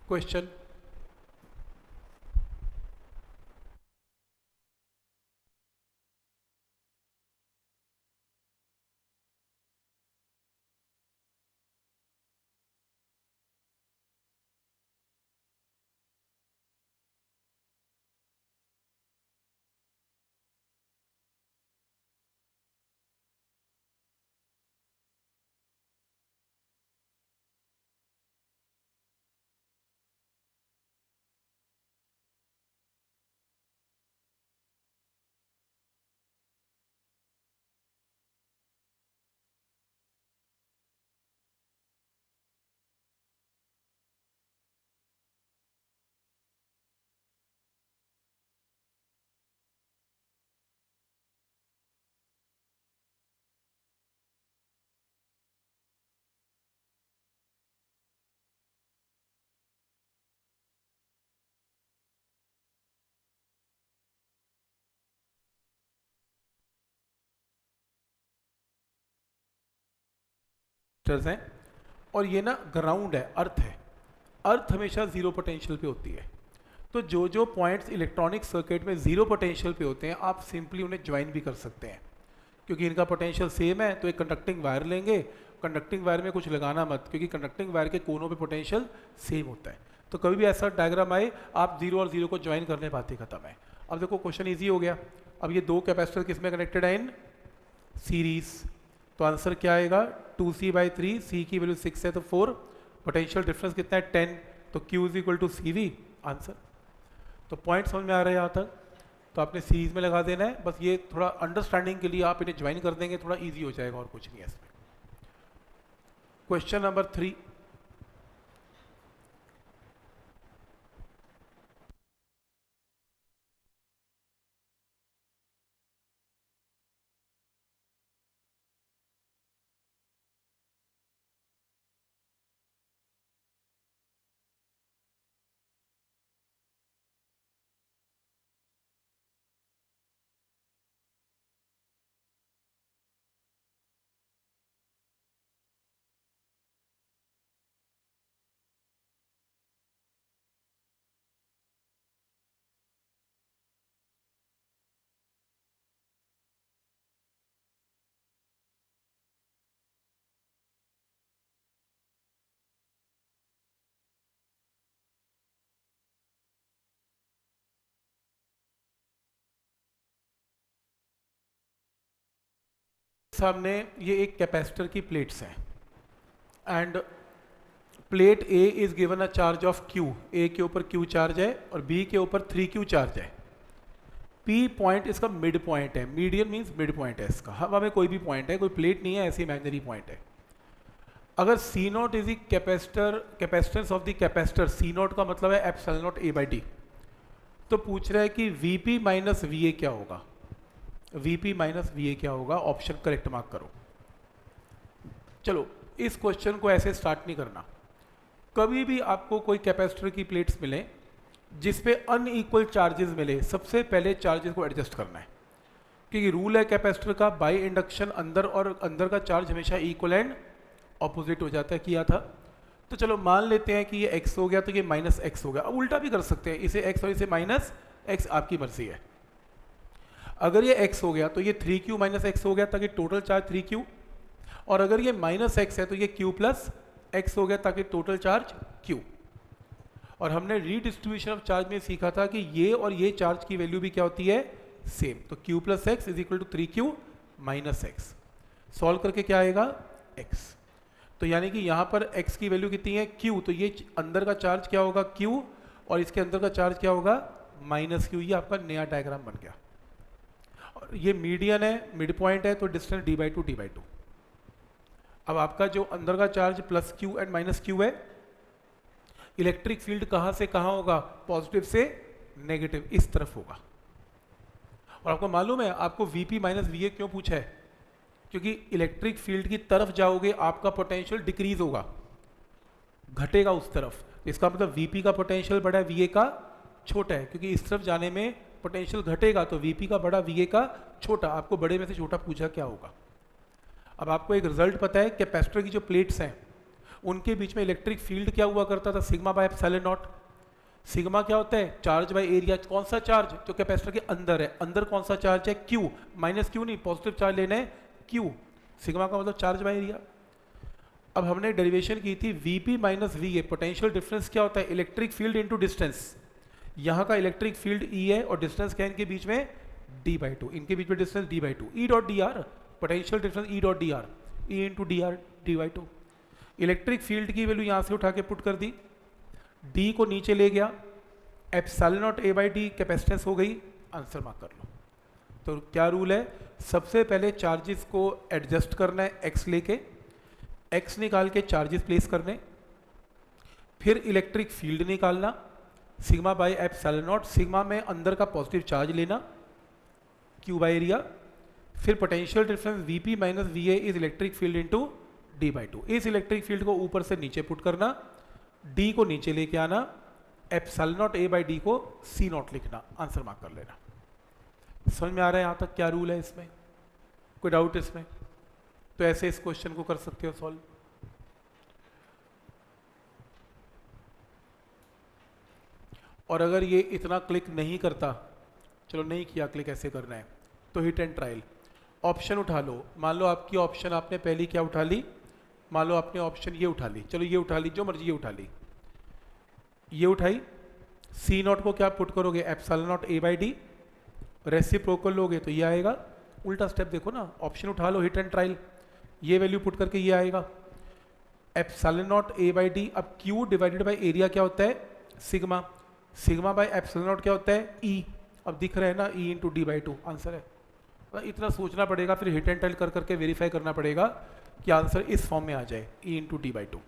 क्वेश्चन, हैं और ये ना ग्राउंड है, अर्थ है। अर्थ हमेशा जीरो पोटेंशियल पे होती है। तो जो जो पॉइंट्स इलेक्ट्रॉनिक सर्किट में जीरो पोटेंशियल पे होते हैं, आप सिंपली उन्हें ज्वाइन भी कर सकते हैं क्योंकि इनका पोटेंशियल सेम है। तो एक कंडक्टिंग वायर लेंगे, कंडक्टिंग वायर में कुछ लगाना मत क्योंकि कंडक्टिंग वायर के कोनों पे पोटेंशियल सेम होता है। तो कभी भी ऐसा डायग्राम आए, आप 0 और 0 को ज्वाइन करने बातें खत्म है। अब देखो क्वेश्चन ईजी हो गया। अब ये दो कैपेसिटर किस में कनेक्टेड है, इन सीरीज। तो आंसर क्या आएगा, 2C/3, C की वैल्यू 6 है तो 4, पोटेंशियल डिफरेंस कितना है 10, तो Q is equal to CV। Answer. तो पॉइंट समझ में आ रहा है यहाँ तक, तो आपने सीरीज में लगा देना है। बस ये थोड़ा अंडरस्टैंडिंग के लिए आप इन्हें ज्वाइन कर देंगे, थोड़ा इजी हो जाएगा और कुछ नहीं है इसमें। क्वेश्चन नंबर 3, सामने ये एक कैपेसिटर की प्लेट्स हैं end plate A is given a charge of Q, ए के ऊपर Q चार्ज है और B के ऊपर 3Q चार्ज है। P पॉइंट इसका मिड पॉइंट है, मीडियन मीन्स मिड पॉइंट है इसका, हवा में कोई भी पॉइंट है, कोई प्लेट नहीं है, ऐसी इमेजिनरी पॉइंट है। अगर C not is the capacitance of the capacitor, C not का मतलब है epsilon not A by D, तो पूछ रहा है कि VP माइनस VA क्या होगा, VP माइनस VA क्या होगा, ऑप्शन करेक्ट मार्क करो। चलो इस क्वेश्चन को ऐसे स्टार्ट नहीं करना। कभी भी आपको कोई कैपेसिटर की प्लेट्स मिले जिसपे अनइक्वल चार्जेस मिले, सबसे पहले चार्जेस को एडजस्ट करना है, क्योंकि रूल है कैपेसिटर का, बाय इंडक्शन अंदर और अंदर का चार्ज हमेशा इक्वल एंड ऑपोजिट हो जाता है, किया था। तो चलो मान लेते हैं कि ये x हो गया तो ये माइनस x हो गया। अब उल्टा भी कर सकते हैं, इसे x और इसे माइनस x, आपकी मर्जी है। अगर ये x हो गया तो ये 3Q माइनस x हो गया ताकि टोटल चार्ज 3Q, और अगर ये माइनस x है तो ये Q प्लस x हो गया ताकि टोटल चार्ज Q। और हमने रीडिस्ट्रीब्यूशन ऑफ चार्ज में सीखा था कि ये और ये चार्ज की वैल्यू भी क्या होती है, सेम। तो Q plus x is equal to 3Q minus x. Solve करके क्या आएगा, x। तो यानी कि यहाँ पर x की वैल्यू कितनी है, Q, तो ये अंदर का चार्ज क्या होगा Q, और इसके अंदर का चार्ज क्या होगा माइनस Q। ये आपका नया डायग्राम बन गया। और ये मीडियन है, मिड पॉइंट है, तो डिस्टेंस d/2 d/2। अब आपका जो अंदर का charge plus Q and minus Q है, इलेक्ट्रिक फील्ड कहाँ से कहाँ होगा, पॉजिटिव से नेगेटिव, इस तरफ होगा। और आपको मालूम है आपको VP माइनस VA क्यों पूछा है, क्योंकि इलेक्ट्रिक फील्ड की तरफ जाओगे आपका पोटेंशियल डिक्रीज होगा, घटेगा उस तरफ। इसका मतलब VP का पोटेंशियल बड़ा है, VA का छोटा है, क्योंकि इस तरफ जाने में पोटेंशियल घटेगा, तो VP का बड़ा VA का छोटा। आपको बड़े में से छोटा पूछा क्या होगा। अब आपको एक रिजल्ट पता है, कैपेसिटर की जो प्लेट्स हैं उनके बीच में इलेक्ट्रिक फील्ड क्या हुआ करता था, sigma by epsilon not. Sigma क्या होता है, चार्ज बाय एरिया। कौन सा चार्ज, जो कैपेसिटर के अंदर है, अंदर कौन सा चार्ज है, Q, माइनस Q नहीं, पॉजिटिव चार्ज लेना है Q। सिग्मा का मतलब चार्ज बाय एरिया। अब हमने डेरिवेशन की थी VP minus VA, potential difference क्या होता है, इलेक्ट्रिक फील्ड इनटू डिस्टेंस। यहाँ का इलेक्ट्रिक फील्ड E है और डिस्टेंस क्या है इनके बीच में, d/2, इनके बीच में distance d/2, E dot D R, potential difference E dot D R, E into D R d/2। Electric field की वैल्यू यहाँ से उठा के पुट कर दी, D को नीचे ले गया, epsilon not A by D capacitance हो गई, आंसर मार्क कर लो। तो क्या रूल है, सबसे पहले चार्जेस को एडजस्ट करना है, x लेके, x निकाल के चार्जेस प्लेस करने, फिर इलेक्ट्रिक फील्ड निकालना, sigma by epsilon not, sigma में अंदर का पॉजिटिव चार्ज लेना Q बाई एरिया, फिर potential difference VP minus VA is electric field into d/2। इस इलेक्ट्रिक फील्ड को ऊपर से नीचे पुट करना, D को नीचे लेके आना, epsilon not A by D को C नॉट लिखना, आंसर मार्क कर लेना। समझ में आ रहा है यहाँ तक क्या रूल है इसमें, कोई डाउट इसमें? तो ऐसे इस क्वेश्चन को कर सकते हो सॉल्व। और अगर ये इतना क्लिक नहीं करता, चलो नहीं किया क्लिक, ऐसे करना है, तो हिट एंड ट्रायल, ऑप्शन उठा लो। मान लो आपकी ऑप्शन आपने पहली क्या उठा ली, मान लो आपने ऑप्शन ये उठा ली, चलो ये उठा ली, जो मर्जी ये उठा ली, ये उठाई, C नॉट को क्या पुट करोगे, epsilon not A by D, reciprocal लोगे तो ये आएगा। उल्टा स्टेप देखो ना, ऑप्शन उठा लो, हिट एंड ट्रायल, ये वैल्यू पुट करके ये आएगा, epsilon not A by D. अब Q डिवाइडेड बाई एरिया क्या होता है, sigma, sigma by epsilon not क्या होता है, E। अब दिख रहा है ना, E इंटू d/2 आंसर है। इतना सोचना पड़ेगा, फिर हिट एंड ट्रायल कर करके वेरीफाई करना पड़ेगा कि आंसर इस फॉर्म में आ जाए, E इंटू d/2।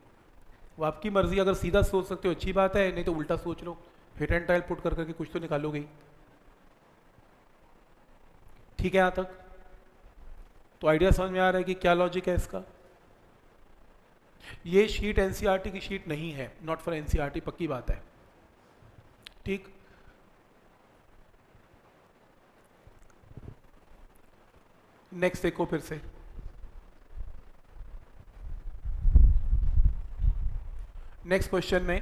वो आपकी मर्जी, अगर सीधा सोच सकते हो अच्छी बात है, नहीं तो उल्टा सोच लो, हिट एंड ट्रायल पुट कर करके कुछ तो निकालोगे ही। ठीक है यहाँ तक? तो आइडिया समझ में आ रहा है कि क्या लॉजिक है इसका। ये शीट एनसीईआरटी की शीट नहीं है, नॉट फॉर एनसीईआरटी, पक्की बात है। ठीक, नेक्स्ट देखो फिर से, नेक्स्ट क्वेश्चन में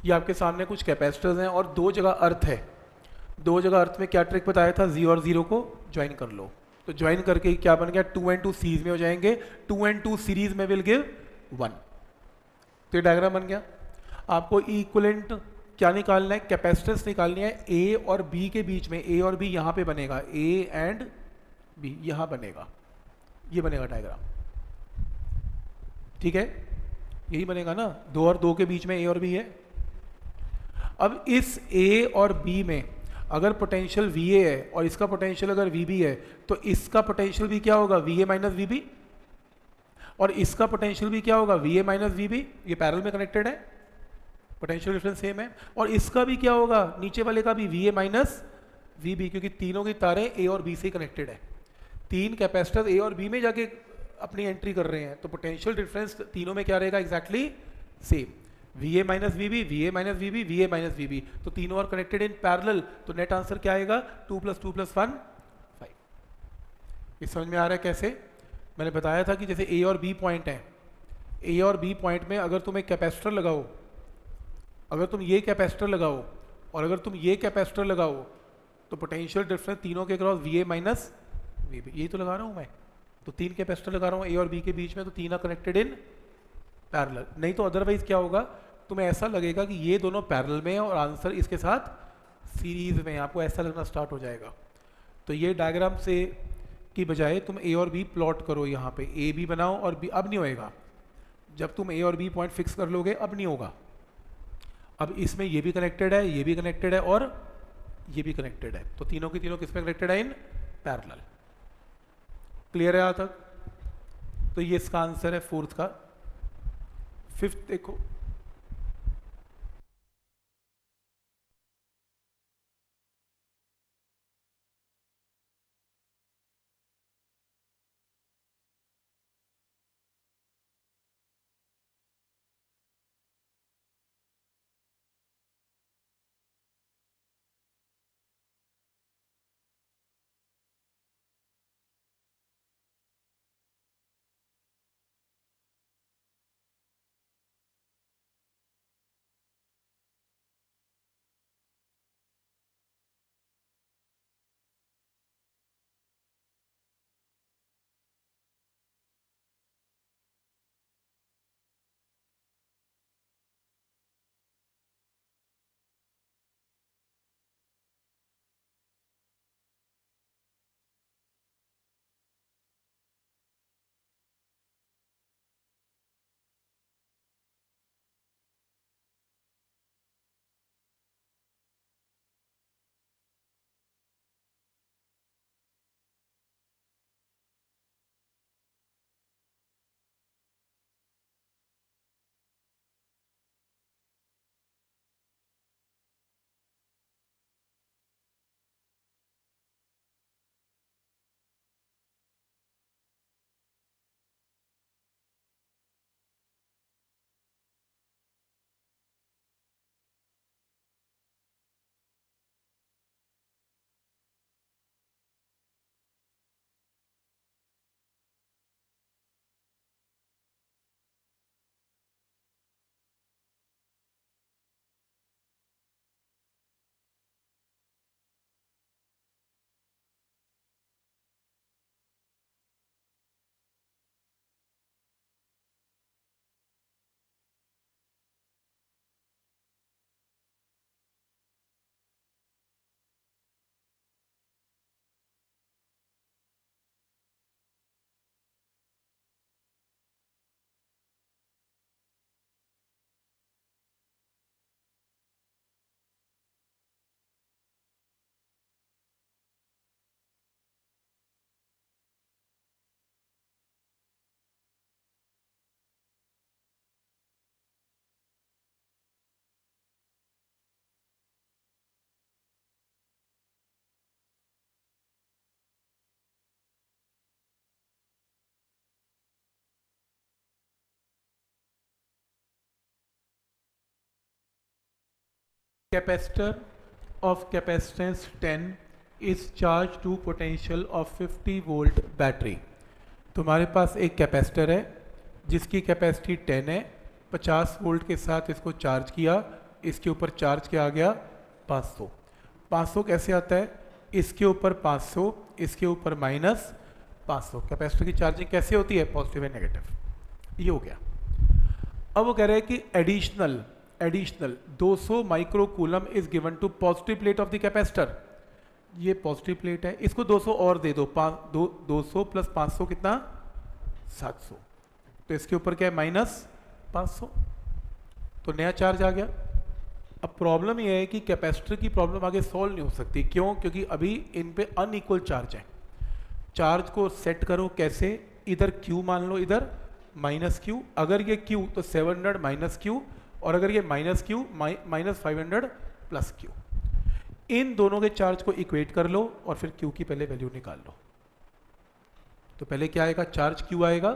ये आपके सामने कुछ कैपेसिटर्स हैं और दो जगह अर्थ है। दो जगह अर्थ में क्या ट्रिक बताया था, 0 और 0 को ज्वाइन कर लो। तो ज्वाइन करके क्या बन गया, 2 and 2 सीरीज में हो जाएंगे, 2 and 2 सीरीज में विल गिव 1। तो ये डायग्राम बन गया। आपको इक्विवेलेंट क्या निकालना है, कैपेसिटेंस निकालनी है ए और बी के बीच में। ए और बी यहाँ पे बनेगा, ए एंड बी यहाँ बनेगा। ये बनेगा डायग्राम, ठीक है, यही बनेगा ना, 2 और 2 के बीच में ए और बी है। अब इस ए और बी में अगर पोटेंशियल वी ए है और इसका पोटेंशियल अगर वी बी है, तो इसका पोटेंशियल भी क्या होगा, V A minus V B, और इसका पोटेंशियल भी क्या होगा, V A minus V B. ये पैरेलल में कनेक्टेड है, पोटेंशियल डिफरेंस सेम है। और इसका भी क्या होगा, नीचे वाले का भी V A minus V B, क्योंकि तीनों की तारें ए और बी से कनेक्टेड है। 3 कैपेसिटर ए और बी में जाके अपनी एंट्री कर रहे हैं, तो पोटेंशियल डिफरेंस तीनों में क्या रहेगा, exactly same, V A minus V B, V A minus V B, V A minus V B. तो तीनों आर कनेक्टेड इन पैरेलल, तो नेट आंसर क्या आएगा, 2 + 2 + 1 5। ये समझ में आ रहा है कैसे? मैंने बताया था कि जैसे ए और बी पॉइंट है, ए और बी पॉइंट में अगर तुम एक कैपेसिटर लगाओ, अगर तुम ये कैपेसिटर लगाओ और अगर तुम ये कैपेसिटर लगाओ, तो पोटेंशियल डिफरेंस तीनों के across V A minus V B, यही तो लगा रहा हूँ मैं। तो 3 कैपेसिटर लगा रहा हूँ ए और बी के बीच में, तो 3 आर कनेक्टेड इन पैरेलल। नहीं तो अदरवाइज क्या होगा, तुम्हें ऐसा लगेगा कि ये दोनों पैरेलल में है और आंसर इसके साथ सीरीज में, आपको ऐसा लगना स्टार्ट हो जाएगा। तो ये डायग्राम से की बजाय तुम ए और बी प्लॉट करो, यहाँ पे ए बी बनाओ और बी, अब नहीं होएगा, जब तुम ए और बी पॉइंट फिक्स कर लोगे अब नहीं होगा। अब इसमें ये भी कनेक्टेड है, ये भी कनेक्टेड है और ये भी कनेक्टेड है, तो तीनों की तीनों किस में कनेक्टेड है, इन पैरेलल। क्लियर है यहाँ तक? तो ये इसका आंसर है 4th का। 5th देखो, capacitor of capacitance 10 is charged to potential of 50 volt battery। तुम्हारे पास एक कैपेसिटर है जिसकी कैपेसिटी 10 है, 50 वोल्ट के साथ इसको चार्ज किया, इसके ऊपर चार्ज क्या आ गया, 500। 500 कैसे आता है, इसके ऊपर 500, इसके ऊपर माइनस 500। कैपेसिटर की चार्जिंग कैसे होती है, पॉजिटिव एंड नेगेटिव। ये हो गया। अब वो कह रहे हैं कि additional 200 micro coulomb is given to positive plate of the capacitor. ये पॉजिटिव प्लेट है, इसको 200 और दे दो, 200 + 500 कितना, 700, तो इसके ऊपर क्या है -500, तो नया चार्ज आ गया। अब प्रॉब्लम ये है कि कैपेसिटर की प्रॉब्लम आगे सॉल्व नहीं हो सकती। क्यों? क्योंकि अभी इन पे अनइक्वल चार्ज है। चार्ज को सेट करो कैसे, इधर Q मान लो, इधर -Q। अगर ये Q तो 700 -Q, और अगर ये -Q -500 +Q। इन दोनों के चार्ज को इक्वेट कर लो और फिर Q की पहले वैल्यू निकाल लो। तो पहले क्या आएगा, चार्ज Q आएगा,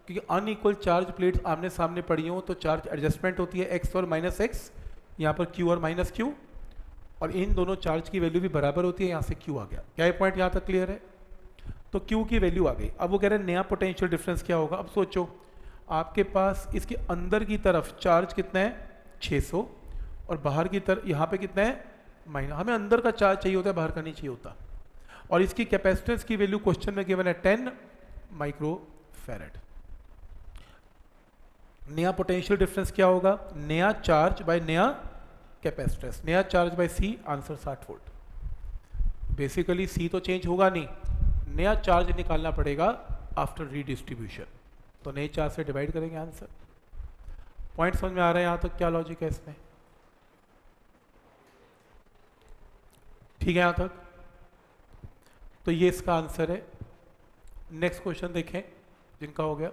क्योंकि अनइक्वल चार्ज प्लेट्स आमने सामने पड़ी हो तो चार्ज एडजस्टमेंट होती है x और -x, यहाँ पर Q और -Q, और इन दोनों चार्ज की वैल्यू भी बराबर होती है। यहाँ से Q आ गया। क्या ये पॉइंट यहाँ तक क्लियर है? तो Q की वैल्यू आ गई। अब वो कह रहे हैं नया पोटेंशियल डिफरेंस क्या होगा। अब सोचो, आपके पास इसके अंदर की तरफ चार्ज कितना है 600, और बाहर की तरफ यहाँ पे कितना है माइनस। हमें अंदर का चार्ज चाहिए होता है, बाहर का नहीं चाहिए होता। और इसकी कैपेसिटेंस की वैल्यू क्वेश्चन में गिवन है 10 माइक्रोफैरेड। नया पोटेंशियल डिफरेंस क्या होगा, नया चार्ज बाय नया कैपेसिटेंस, नया charge by C, answer 60 volt. Basically C तो चेंज होगा नहीं, नया चार्ज निकालना पड़ेगा आफ्टर रीडिस्ट्रीब्यूशन, तो नए चार्ज से डिवाइड करेंगे आंसर। पॉइंट समझ में आ रहा है यहाँ तक? क्या लॉजिक है इसमें? ठीक है यहाँ तक? तो ये इसका आंसर है। नेक्स्ट क्वेश्चन देखें जिनका हो गया।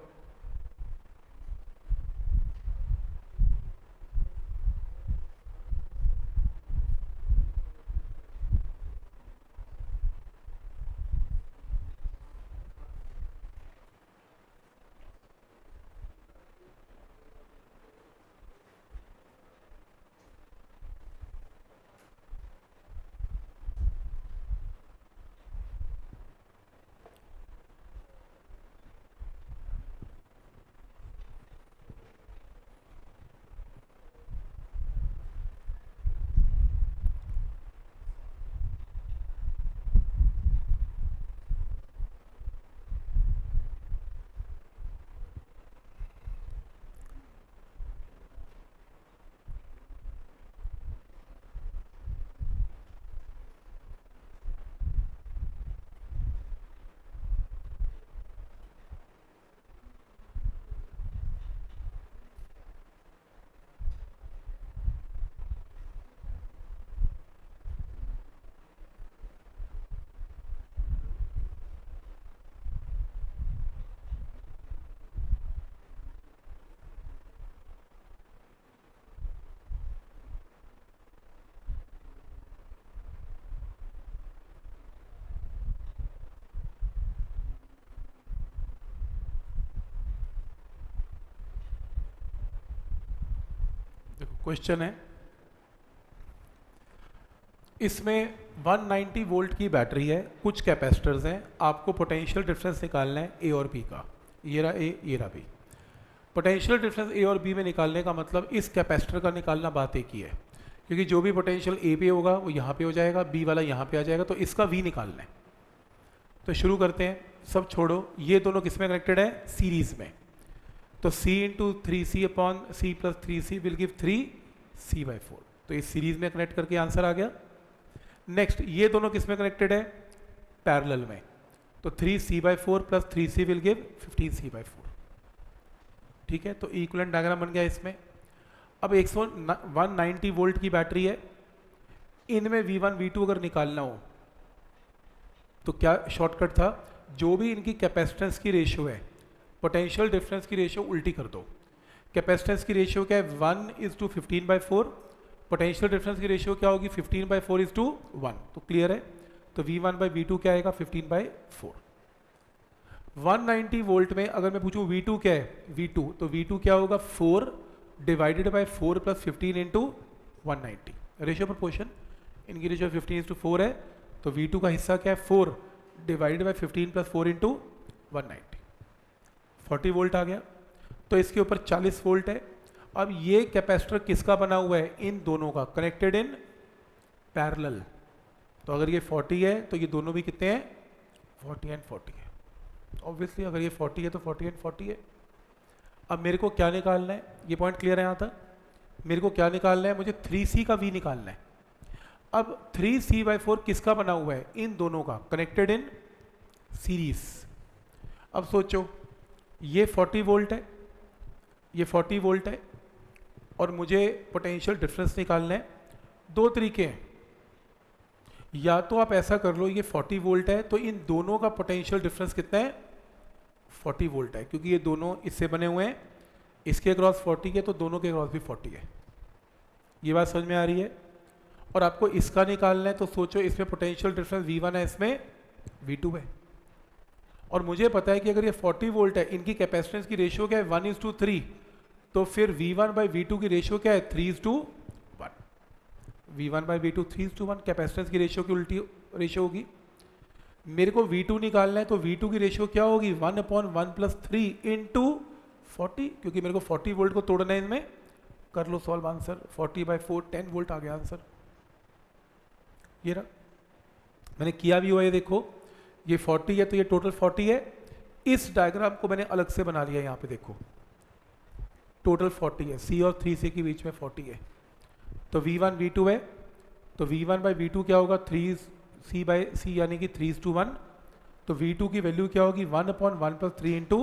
देखो क्वेश्चन है, इसमें 190 वोल्ट की बैटरी है, कुछ कैपेसिटर्स हैं, आपको पोटेंशियल डिफरेंस निकालना है ए और बी का। ये रहा ए, ये रहा बी। पोटेंशियल डिफरेंस ए और बी में निकालने का मतलब इस कैपेसिटर का निकालना बात एक ही है, क्योंकि जो भी पोटेंशियल ए पे होगा वो यहाँ पे हो जाएगा, बी वाला यहाँ पे आ जाएगा, तो इसका वी निकालना है। तो शुरू करते हैं, सब छोड़ो, ये दोनों किस में कनेक्टेड है, सीरीज में। तो C into 3C upon C plus 3C will give 3C/4, तो इस सीरीज में कनेक्ट करके आंसर आ गया। नेक्स्ट, ये दोनों किस में कनेक्टेड है, पैरेलल में, तो 3C/4 plus 3C will give 15C/4। ठीक है, तो इक्विवेलेंट डायग्राम बन गया इसमें। अब 190 वोल्ट की बैटरी है, इनमें V1 V2 अगर निकालना हो तो क्या शॉर्टकट था, जो भी इनकी कैपेसिटेंस की रेशियो है, पोटेंशियल डिफरेंस की रेशियो उल्टी कर दो। कैपेसिटेंस की रेशियो क्या है, 1:15/4, पोटेंशियल डिफरेंस की रेशियो क्या होगी, 15/4:1, तो क्लियर है। तो V1/V2 क्या आएगा, 15/4। 190 वोल्ट में अगर मैं पूछूं V2 क्या है, V2, तो V2 क्या होगा, 4 divided by 4 plus 15 into 190, ratio proportion, इनकी रेशियो 15:4 है, तो V2 का हिस्सा क्या है, 4 divided by 15 plus 4 into 190, 40 volt आ गया। तो इसके ऊपर 40 वोल्ट है। अब ये कैपेसिटर किसका बना हुआ है, इन दोनों का, कनेक्टेड इन पैरेलल। तो अगर ये 40 है तो ये दोनों भी कितने हैं, 40 एंड 40 है। ऑब्वियसली अगर ये 40 है तो 40 एंड 40 है। अब मेरे को क्या निकालना है, ये पॉइंट क्लियर है यहाँ तक? मेरे को क्या निकालना है, मुझे 3C का V निकालना है। अब 3C/4 किसका बना हुआ है, इन दोनों का, कनेक्टेड इन सीरीज। अब सोचो, ये 40 वोल्ट है, ये 40 वोल्ट है, और मुझे पोटेंशियल डिफरेंस निकालना है। दो तरीके हैं, या तो आप ऐसा कर लो, ये 40 वोल्ट है तो इन दोनों का पोटेंशियल डिफरेंस कितना है, 40 वोल्ट है, क्योंकि ये दोनों इससे बने हुए हैं, इसके अक्रॉस 40 है तो दोनों के अक्रॉस भी 40 है। ये बात समझ में आ रही है? और आपको इसका निकालना है तो सोचो, इसमें पोटेंशियल डिफरेंस V1 है, इसमें V2 है, और मुझे पता है कि अगर ये 40 वोल्ट है, इनकी कैपेसिटेंस की रेशियो क्या है, 1:3, तो फिर V1/V2 की रेशियो क्या है, 3:1। V1/V2 3:1, कैपेसिटेंस की रेशियो की उल्टी रेशियो होगी। मेरे को V2 निकालना है तो V2 की रेशियो क्या होगी, 1/1+3 इंटू 40, क्योंकि मेरे को 40 वोल्ट को तोड़ना है इनमें। कर लो सॉल्व, आंसर 40/4 10 वोल्ट आ गया आंसर। ये रहा, मैंने किया भी हुआ है, देखो ये 40 है तो ये टोटल 40 है। इस डायग्राम को मैंने अलग से बना लिया, यहाँ पे देखो टोटल 40 है, C और 3C के बीच में 40 है, तो V1 V2 है, तो V1/V2 क्या होगा, 3C/C यानी कि 3:1, तो V2 की वैल्यू क्या होगी, 1/1+3 इंटू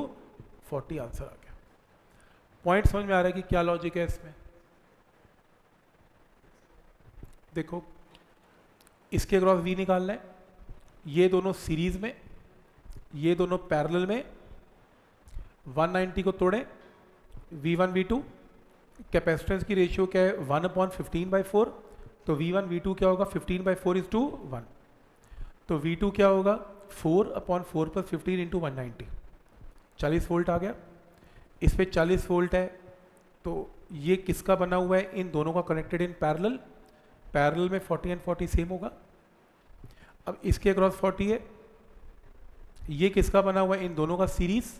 40, आंसर आ गया। पॉइंट समझ में आ रहा है कि क्या लॉजिक है इसमें? देखो इसके अक्रॉस V निकालना है, ये दोनों सीरीज में, ये दोनों पैरेलल में, 190 को तोड़ें, V1 V2 कैपेसिटेंस की रेशियो क्या है, 1/15/4, तो V1 V2 क्या होगा, 15/4:1, तो V2 क्या होगा, 4/4+15 इंटू 190, 40 वोल्ट आ गया। इस पे 40 वोल्ट है, तो ये किसका बना हुआ है, इन दोनों का कनेक्टेड इन पैरेलल, पैरेलल में 40 एंड 40 सेम होगा। अब इसके अक्रॉस 40 है, ये किसका बना हुआ है, इन दोनों का सीरीज,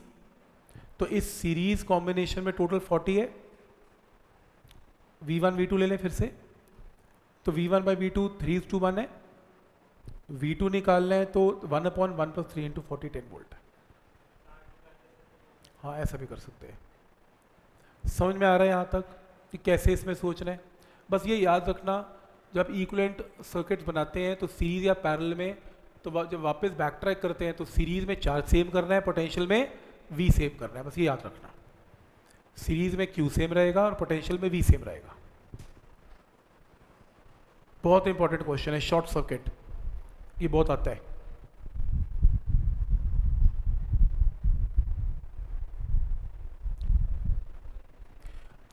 तो इस सीरीज कॉम्बिनेशन में टोटल 40 है। V1 V2 ले लें फिर से, तो V1/V2 3:1 है, V2 निकालना है तो 1/1+3 इंटू 40 10 वोल्ट है। हाँ ऐसा भी कर सकते हैं। समझ में आ रहा है यहाँ तक कि कैसे इसमें सोचना है? बस ये याद रखना, जब इक्विवेलेंट सर्किट्स बनाते हैं तो सीरीज या पैरेलल में, तो जब वापस बैक ट्रैक करते हैं तो सीरीज में चार्ज सेम करना है, पोटेंशियल में V सेम करना है, बस ये याद रखना। सीरीज में Q सेम रहेगा और पोटेंशियल में V सेम रहेगा। बहुत इंपॉर्टेंट क्वेश्चन है, शॉर्ट सर्किट, ये बहुत आता है।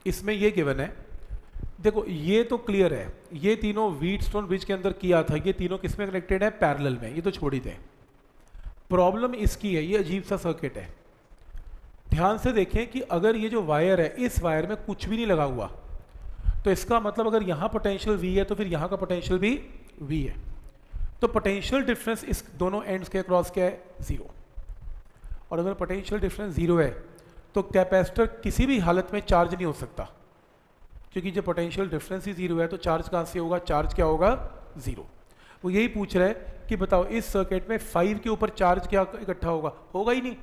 इसमें ये गिवन है, देखो ये तो क्लियर है, ये तीनों व्हीटस्टोन ब्रिज के अंदर किया था, ये तीनों किसमें कनेक्टेड है, पैरेलल में, ये तो छोड़ ही दें। प्रॉब्लम इसकी है, ये अजीब सा सर्किट है। ध्यान से देखें कि अगर ये जो वायर है, इस वायर में कुछ भी नहीं लगा हुआ, तो इसका मतलब अगर यहाँ पोटेंशियल V है तो फिर यहाँ का पोटेंशियल भी V है, तो पोटेंशियल डिफरेंस इस दोनों एंड्स के अक्रॉस क्या है, 0। और अगर पोटेंशियल डिफरेंस 0 है तो कैपेसिटर किसी भी हालत में चार्ज नहीं हो सकता, क्योंकि जब पोटेंशियल डिफरेंस ही 0 है तो चार्ज कहाँ से होगा, चार्ज क्या होगा, 0। वो यही पूछ रहा है कि बताओ इस सर्किट में 5 के ऊपर चार्ज क्या इकट्ठा होगा, होगा ही नहीं,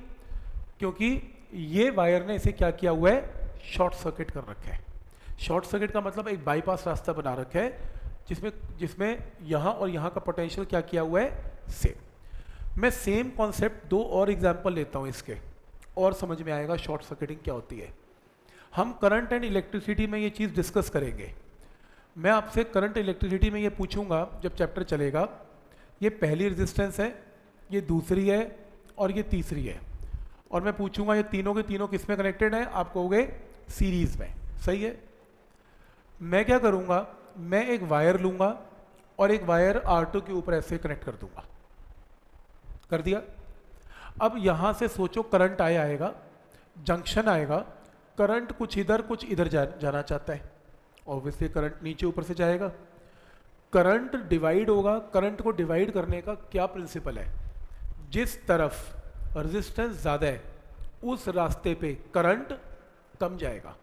क्योंकि ये वायर ने इसे क्या किया हुआ है, शॉर्ट सर्किट कर रखा है। शॉर्ट सर्किट का मतलब एक बाईपास रास्ता बना रखा है, जिसमें यहाँ और यहाँ का पोटेंशियल क्या किया हुआ है, सेम। मैं सेम कॉन्सेप्ट दो और एग्जांपल लेता हूँ इसके, और समझ में आएगा शॉर्ट सर्किटिंग क्या होती है। हम करंट एंड इलेक्ट्रिसिटी में ये चीज़ डिस्कस करेंगे। मैं आपसे करंट इलेक्ट्रिसिटी में ये पूछूंगा जब चैप्टर चलेगा, ये पहली रेजिस्टेंस है, ये दूसरी है और ये तीसरी है, और मैं पूछूंगा ये तीनों के तीनों किस में कनेक्टेड हैं, आप कहोगे सीरीज में, सही है। मैं क्या करूंगा, मैं एक वायर लूंगा और एक वायर R2 के ऊपर ऐसे कनेक्ट कर दूंगा, कर दिया। अब यहां से सोचो करंट आएगा, जंक्शन आएगा, करंट कुछ इधर जाना चाहता है, ऑब्वियसली करंट नीचे ऊपर से जाएगा, करंट डिवाइड होगा। करंट को डिवाइड करने का क्या प्रिंसिपल है, जिस तरफ रेजिस्टेंस ज़्यादा है उस रास्ते पे करंट कम जाएगा,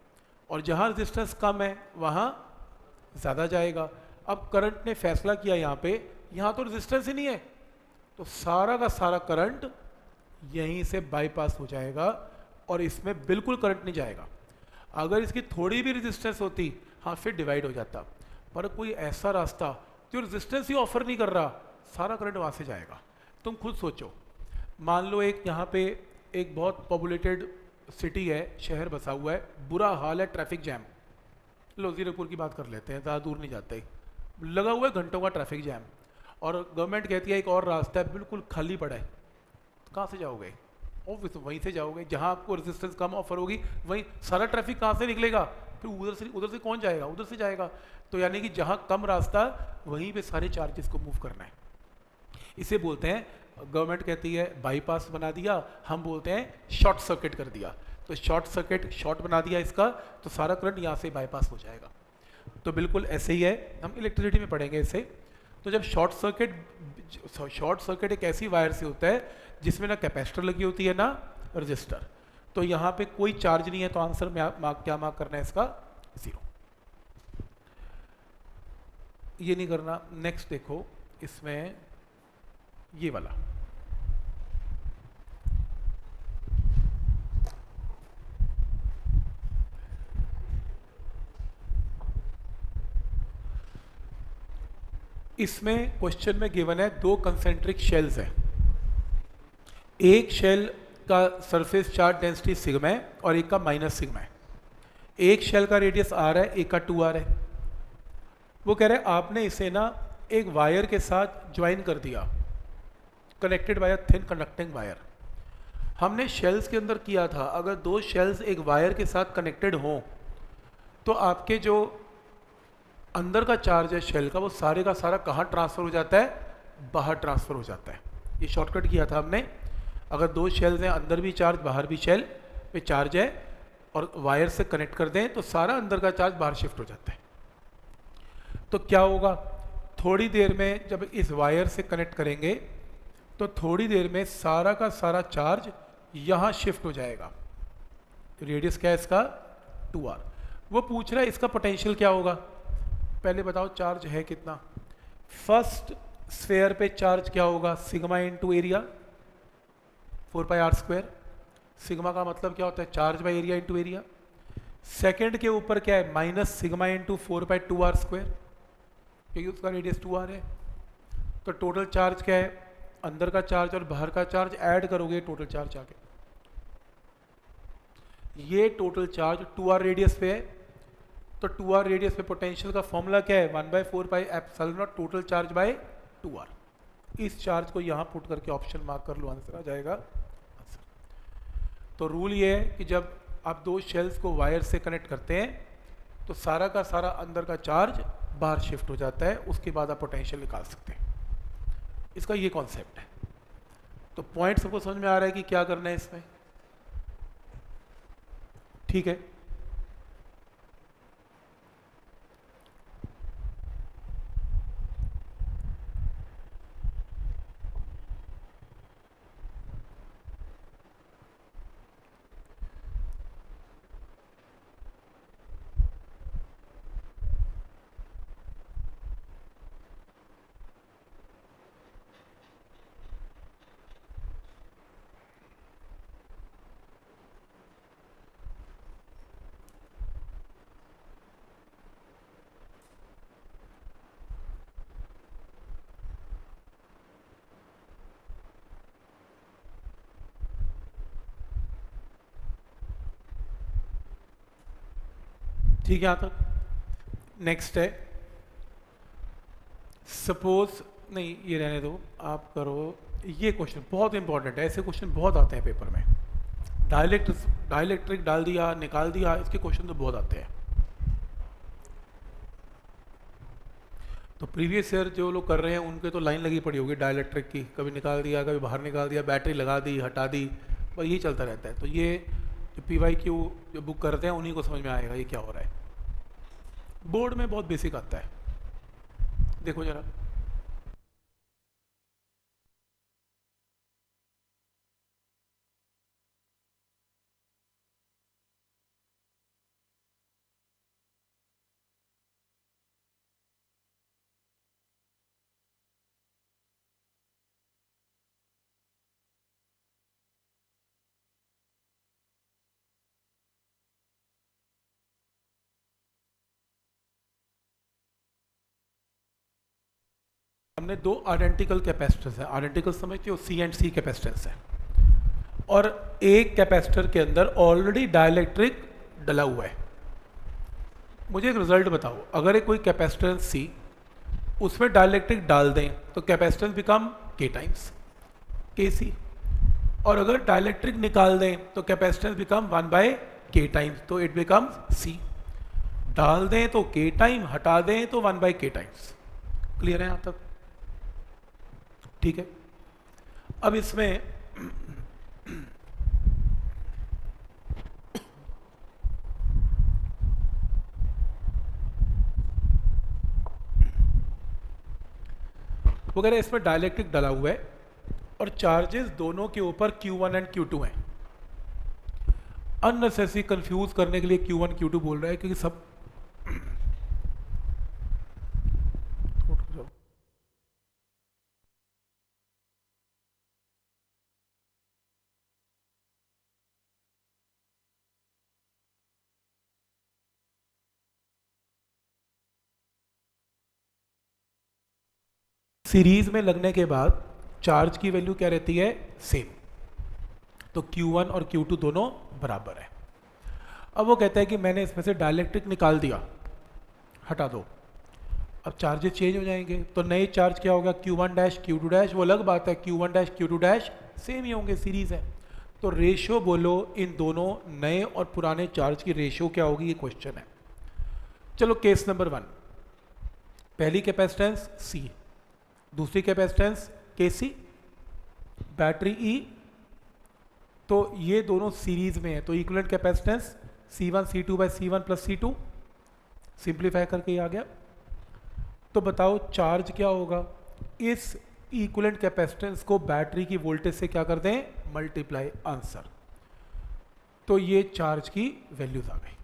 और जहाँ रेजिस्टेंस कम है वहाँ ज़्यादा जाएगा। अब करंट ने फैसला किया यहाँ पे, यहाँ तो रेजिस्टेंस ही नहीं है, तो सारा का सारा करंट यहीं से बाईपास हो जाएगा और इसमें बिल्कुल करंट नहीं जाएगा। अगर इसकी थोड़ी भी रेजिस्टेंस होती, हाँ फिर डिवाइड हो जाता, पर कोई ऐसा रास्ता जो रेजिस्टेंस ही ऑफर नहीं कर रहा, सारा करंट वहाँ से जाएगा। तुम खुद सोचो, मान लो एक यहाँ पे एक बहुत पॉपुलेटेड सिटी है, शहर बसा हुआ है, बुरा हाल है, ट्रैफिक जैम। लो ज़ीरकपुर की बात कर लेते हैं, ज़्यादा दूर नहीं जाते, लगा हुआ है घंटों का ट्रैफिक जैम, और गवर्नमेंट कहती है एक और रास्ता है बिल्कुल खाली पड़ा है, तो कहाँ से जाओगे? ऑब्वियस वहीं से जाओगे जहाँ आपको रेजिस्टेंस कम ऑफर होगी, वहीं सारा ट्रैफिक कहाँ से निकलेगा? फिर उधर से कौन जाएगा? उधर से जाएगा। तो यानी कि जहाँ कम रास्ता वहीं पे सारे चार्जेस को मूव करना है। इसे बोलते हैं, गवर्नमेंट कहती है बाईपास बना दिया, हम बोलते हैं शॉर्ट सर्किट कर दिया। तो शॉर्ट सर्किट, शॉर्ट बना दिया इसका, तो सारा करंट यहाँ से बाईपास हो जाएगा। तो बिल्कुल ऐसे ही है, हम इलेक्ट्रिसिटी में पढ़ेंगे इसे। तो जब शॉर्ट सर्किट एक ऐसी वायर से होता है जिसमें ना कैपेसिटर लगी होती है ना रजिस्टर, तो यहाँ पे कोई चार्ज नहीं है, तो आंसर में क्या मार्क करना है इसका? 0। ये नहीं करना। नेक्स्ट देखो, इसमें ये वाला, इसमें क्वेश्चन में गिवन है 2 कंसेंट्रिक शेल्स हैं। एक शेल का सरफेस चार्ज डेंसिटी सिग्मा है और एक का माइनस सिग्मा है। एक शेल का रेडियस r है, एक का 2r है। वो कह रहे हैं आपने इसे ना एक वायर के साथ ज्वाइन कर दिया, connected by a thin conducting wire. हमने शेल्स के अंदर किया था, अगर 2 शेल्स एक वायर के साथ कनेक्टेड हों तो आपके जो अंदर का चार्ज है शेल का, वो सारे का सारा कहाँ ट्रांसफ़र हो जाता है? बाहर ट्रांसफ़र हो जाता है। ये शॉर्टकट किया था हमने। अगर 2 शेल्स हैं, अंदर भी चार्ज बाहर भी शेल पे चार्ज है, और वायर से कनेक्ट कर दें तो सारा अंदर का चार्ज बाहर शिफ्ट हो जाता है। तो क्या होगा? थोड़ी देर में जब इस वायर से कनेक्ट करेंगे तो थोड़ी देर में सारा का सारा चार्ज यहाँ शिफ्ट हो जाएगा। रेडियस क्या है इसका? 2r। वो पूछ रहा है इसका पोटेंशियल क्या होगा। पहले बताओ चार्ज है कितना? फर्स्ट स्फेयर पे चार्ज क्या होगा? Sigma into area, 4πr²। Sigma का मतलब क्या होता है? Charge by area into area. Second के ऊपर क्या है? माइनस सिग्मा इंटू 4π2r², क्योंकि उसका रेडियस 2r है। तो टोटल चार्ज क्या है? अंदर का चार्ज और बाहर का चार्ज ऐड करोगे टोटल चार्ज आके, ये टोटल चार्ज 2r रेडियस पे है। तो 2r रेडियस पे पोटेंशियल का फॉर्मूला क्या है? 1/4πε0 टोटल चार्ज बाय 2r। इस चार्ज को यहाँ पुट करके ऑप्शन मार्क कर लो, आंसर आ जाएगा आंसर। तो रूल ये है कि जब आप 2 शेल्स को वायर से कनेक्ट करते हैं तो सारा का सारा अंदर का चार्ज बाहर शिफ्ट हो जाता है, उसके बाद आप पोटेंशियल निकाल सकते हैं। इसका ये कॉन्सेप्ट है। तो पॉइंट सबको समझ में आ रहा है कि क्या करना है इसमें? ठीक है। ठीक है, यहाँ तक। नेक्स्ट है, सपोज, नहीं ये रहने दो, आप करो ये क्वेश्चन, बहुत इंपॉर्टेंट है। ऐसे क्वेश्चन बहुत आते हैं पेपर में। डाइलेक्ट्रिक डाल दिया, निकाल दिया, इसके क्वेश्चन तो बहुत आते हैं। तो प्रीवियस ईयर जो लोग कर रहे हैं उनके तो लाइन लगी पड़ी होगी डाइलेक्ट्रिक की, कभी निकाल दिया, कभी बाहर निकाल दिया, बैटरी लगा दी, हटा दी, बस यही चलता रहता है। तो ये जो PYQ जो बुक करते हैं उन्हीं को समझ में आएगा ये क्या हो रहा है। बोर्ड में बहुत बेसिक आता है, देखो जरा। हमने 2 आइडेंटिकल कैपेसिटेंस है, आइडेंटिकल समझते हो, C एंड C कैपेसिटेंस है। और एक कैपेसिटर के अंदर ऑलरेडी डाइलेक्ट्रिक डला हुआ है। मुझे एक रिजल्ट बताओ, अगर एक कोई कैपेसिटेंस सी उसमें डाइलेक्ट्रिक डाल दें तो कैपेसिटेंस बिकम के टाइम्स के सी, और अगर डाइलेक्ट्रिक निकाल दें तो कैपेसिटेंस बिकम 1/k टाइम्स, तो इट बिकम्स सी। डाल दें तो के टाइम, हटा दें तो 1/k टाइम्स। क्लियर है यहाँ तक? ठीक है। अब इसमें वगैरह इसमें डाइलेक्ट्रिक डला हुआ है और चार्जेस दोनों के ऊपर Q1 एंड Q2 हैं। अननेसेसरी कंफ्यूज करने के लिए Q1 Q2 बोल रहा है क्योंकि सब सीरीज में लगने के बाद चार्ज की वैल्यू क्या रहती है? सेम। तो Q1 और Q2 दोनों बराबर है। अब वो कहता है कि मैंने इसमें से डाइलेक्ट्रिक निकाल दिया, हटा दो, अब चार्जेस चेंज हो जाएंगे। तो नए चार्ज क्या होगा? Q1 डैश Q2 डैश, वो अलग बात है, Q1 dash Q2 dash same ही होंगे, सीरीज है। तो रेशियो बोलो इन दोनों नए और पुराने चार्ज की रेशियो क्या होगी, ये क्वेश्चन है। चलो केस नंबर 1, पहली कैपेसिटेंस C, दूसरी कैपेसिटेंस KC, बैटरी E, तो ये दोनों सीरीज में है, तो equivalent capacitance C1 C2 by C1 plus C2, simplify करके ये आ गया। तो बताओ चार्ज क्या होगा? इस इक्विवेलेंट कैपेसिटेंस को बैटरी की वोल्टेज से क्या कर दें? Multiply, answer. तो ये चार्ज की वैल्यूज आ गई,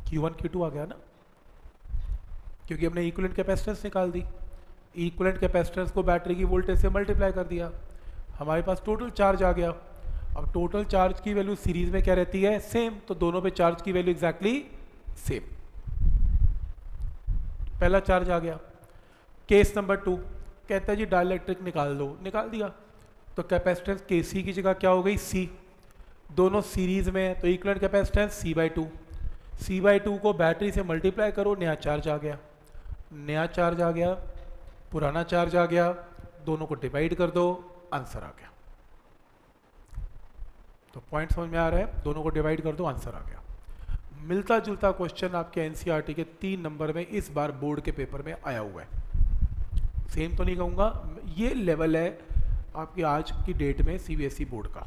Q1 Q2 आ गया ना, क्योंकि हमने इक्विवेलेंट कैपेसिटेंस निकाल दी, इक्विवेलेंट कैपेसिटेंस को बैटरी की वोल्टेज से मल्टीप्लाई कर दिया, हमारे पास टोटल चार्ज आ गया। अब टोटल चार्ज की वैल्यू सीरीज में क्या रहती है? सेम, तो दोनों पे चार्ज की वैल्यू एग्जैक्टली सेम। पहला चार्ज आ गया। केस नंबर 2 कहता है जी डाइलेक्ट्रिक निकाल दो, निकाल दिया, तो कैपेसिटेंस KC की जगह क्या हो गई? C। दोनों सीरीज में है तो इक्विवेलेंट कैपेसिटेंस C/2, C/2 को बैटरी से मल्टीप्लाई करो, नया चार्ज आ गया, नया चार्ज आ गया, पुराना चार्ज आ गया, दोनों को डिवाइड कर दो, आंसर आ गया। तो पॉइंट समझ में आ रहा है? दोनों को डिवाइड कर दो, आंसर आ गया। मिलता जुलता क्वेश्चन आपके एनसीईआरटी के 3 नंबर में इस बार बोर्ड के पेपर में आया हुआ है। सेम तो नहीं कहूँगा, ये लेवल है आपकी आज की डेट में सीबीएसई बोर्ड का,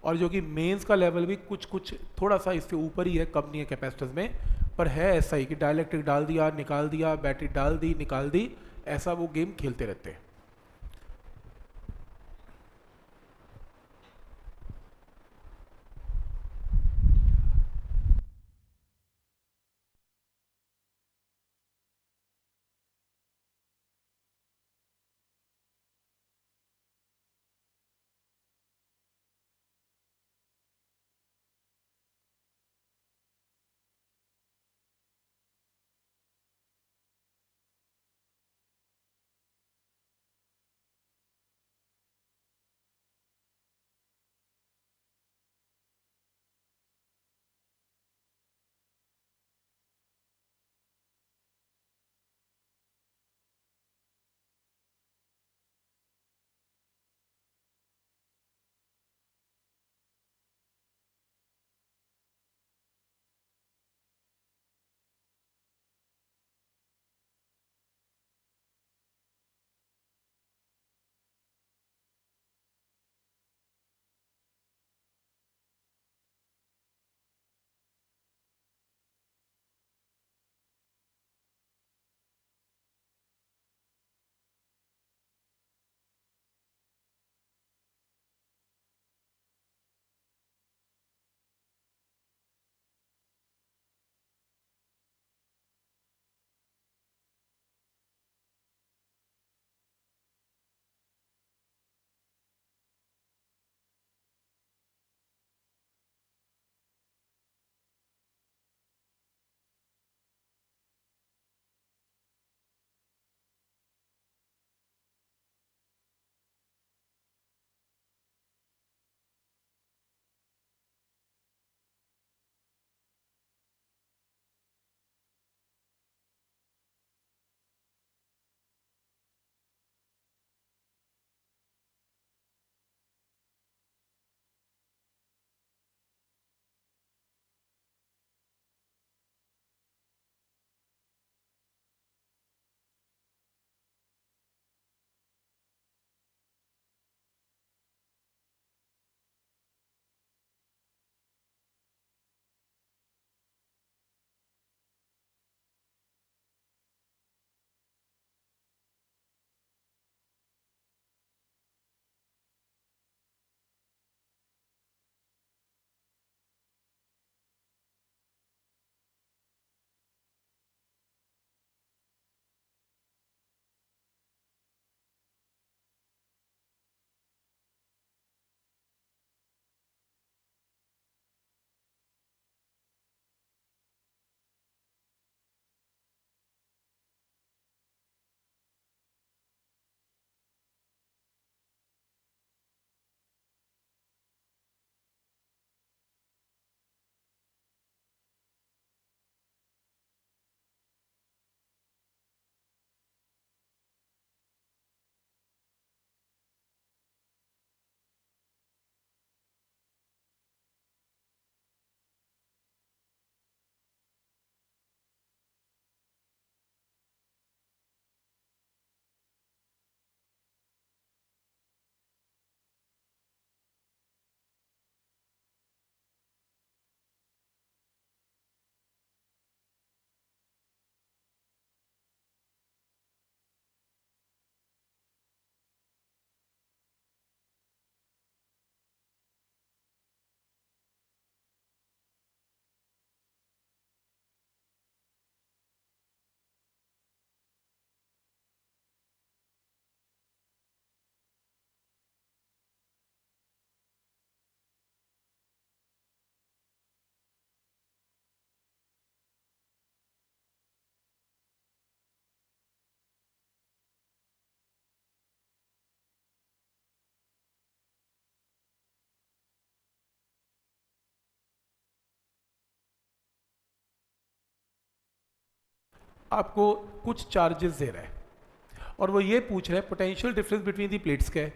और जो कि मेंस का लेवल भी कुछ कुछ थोड़ा सा इससे ऊपर ही है, कम नहीं है कैपेसिटर्स में, पर है ऐसा ही कि डाइलेक्ट्रिक डाल दिया, निकाल दिया, बैटरी डाल दी, निकाल दी, ऐसा वो गेम खेलते रहते हैं। आपको कुछ चार्जेस दे रहा है और वो ये पूछ रहा है potential difference between the plates क्या है।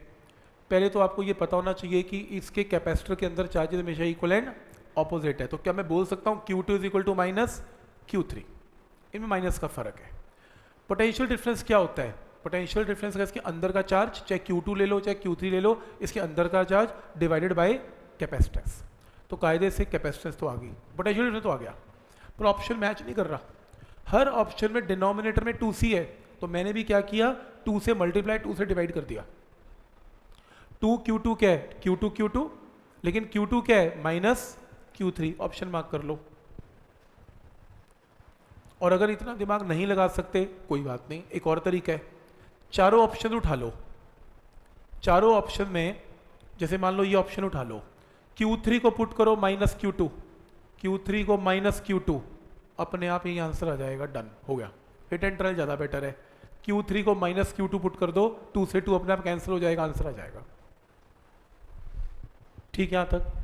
पहले तो आपको ये पता होना चाहिए कि इसके कैपेसिटर के अंदर चार्जेस हमेशा इक्वल एंड ऑपोजिट है। तो क्या मैं बोल सकता हूँ Q2 is equal to minus Q3, इनमें माइनस का फर्क है। पोटेंशियल डिफरेंस क्या होता है? पोटेंशियल डिफरेंस का इसके अंदर का चार्ज, चाहे Q2 ले लो चाहे Q3 ले लो, इसके अंदर का चार्ज डिवाइडेड बाय कैपेसिटेंस। तो कायदे से कैपेसिटेंस तो आ गई, पोटेंशियल डिफरेंस तो आ गया, पर ऑप्शन मैच नहीं कर रहा। हर ऑप्शन में डिनोमिनेटर में 2C है, तो मैंने भी क्या किया, 2 से मल्टीप्लाई 2 से डिवाइड कर दिया। 2Q2 क्या है? Q2, लेकिन Q2 क्या है? माइनस Q3, ऑप्शन मार्क कर लो। और अगर इतना दिमाग नहीं लगा सकते कोई बात नहीं, एक और तरीका है, चारों ऑप्शन उठा लो। चारों ऑप्शन में जैसे मान लो ये ऑप्शन उठा लो, Q3 को पुट करो माइनस Q2, Q3 को माइनस Q2, अपने आप ही आंसर आ जाएगा, डन हो गया। हिट एंड ट्रायल ज़्यादा बेटर है। Q3 को माइनस Q2 पुट कर दो, 2 से 2 अपने आप कैंसिल हो जाएगा, आंसर आ जाएगा। ठीक है यहाँ तक?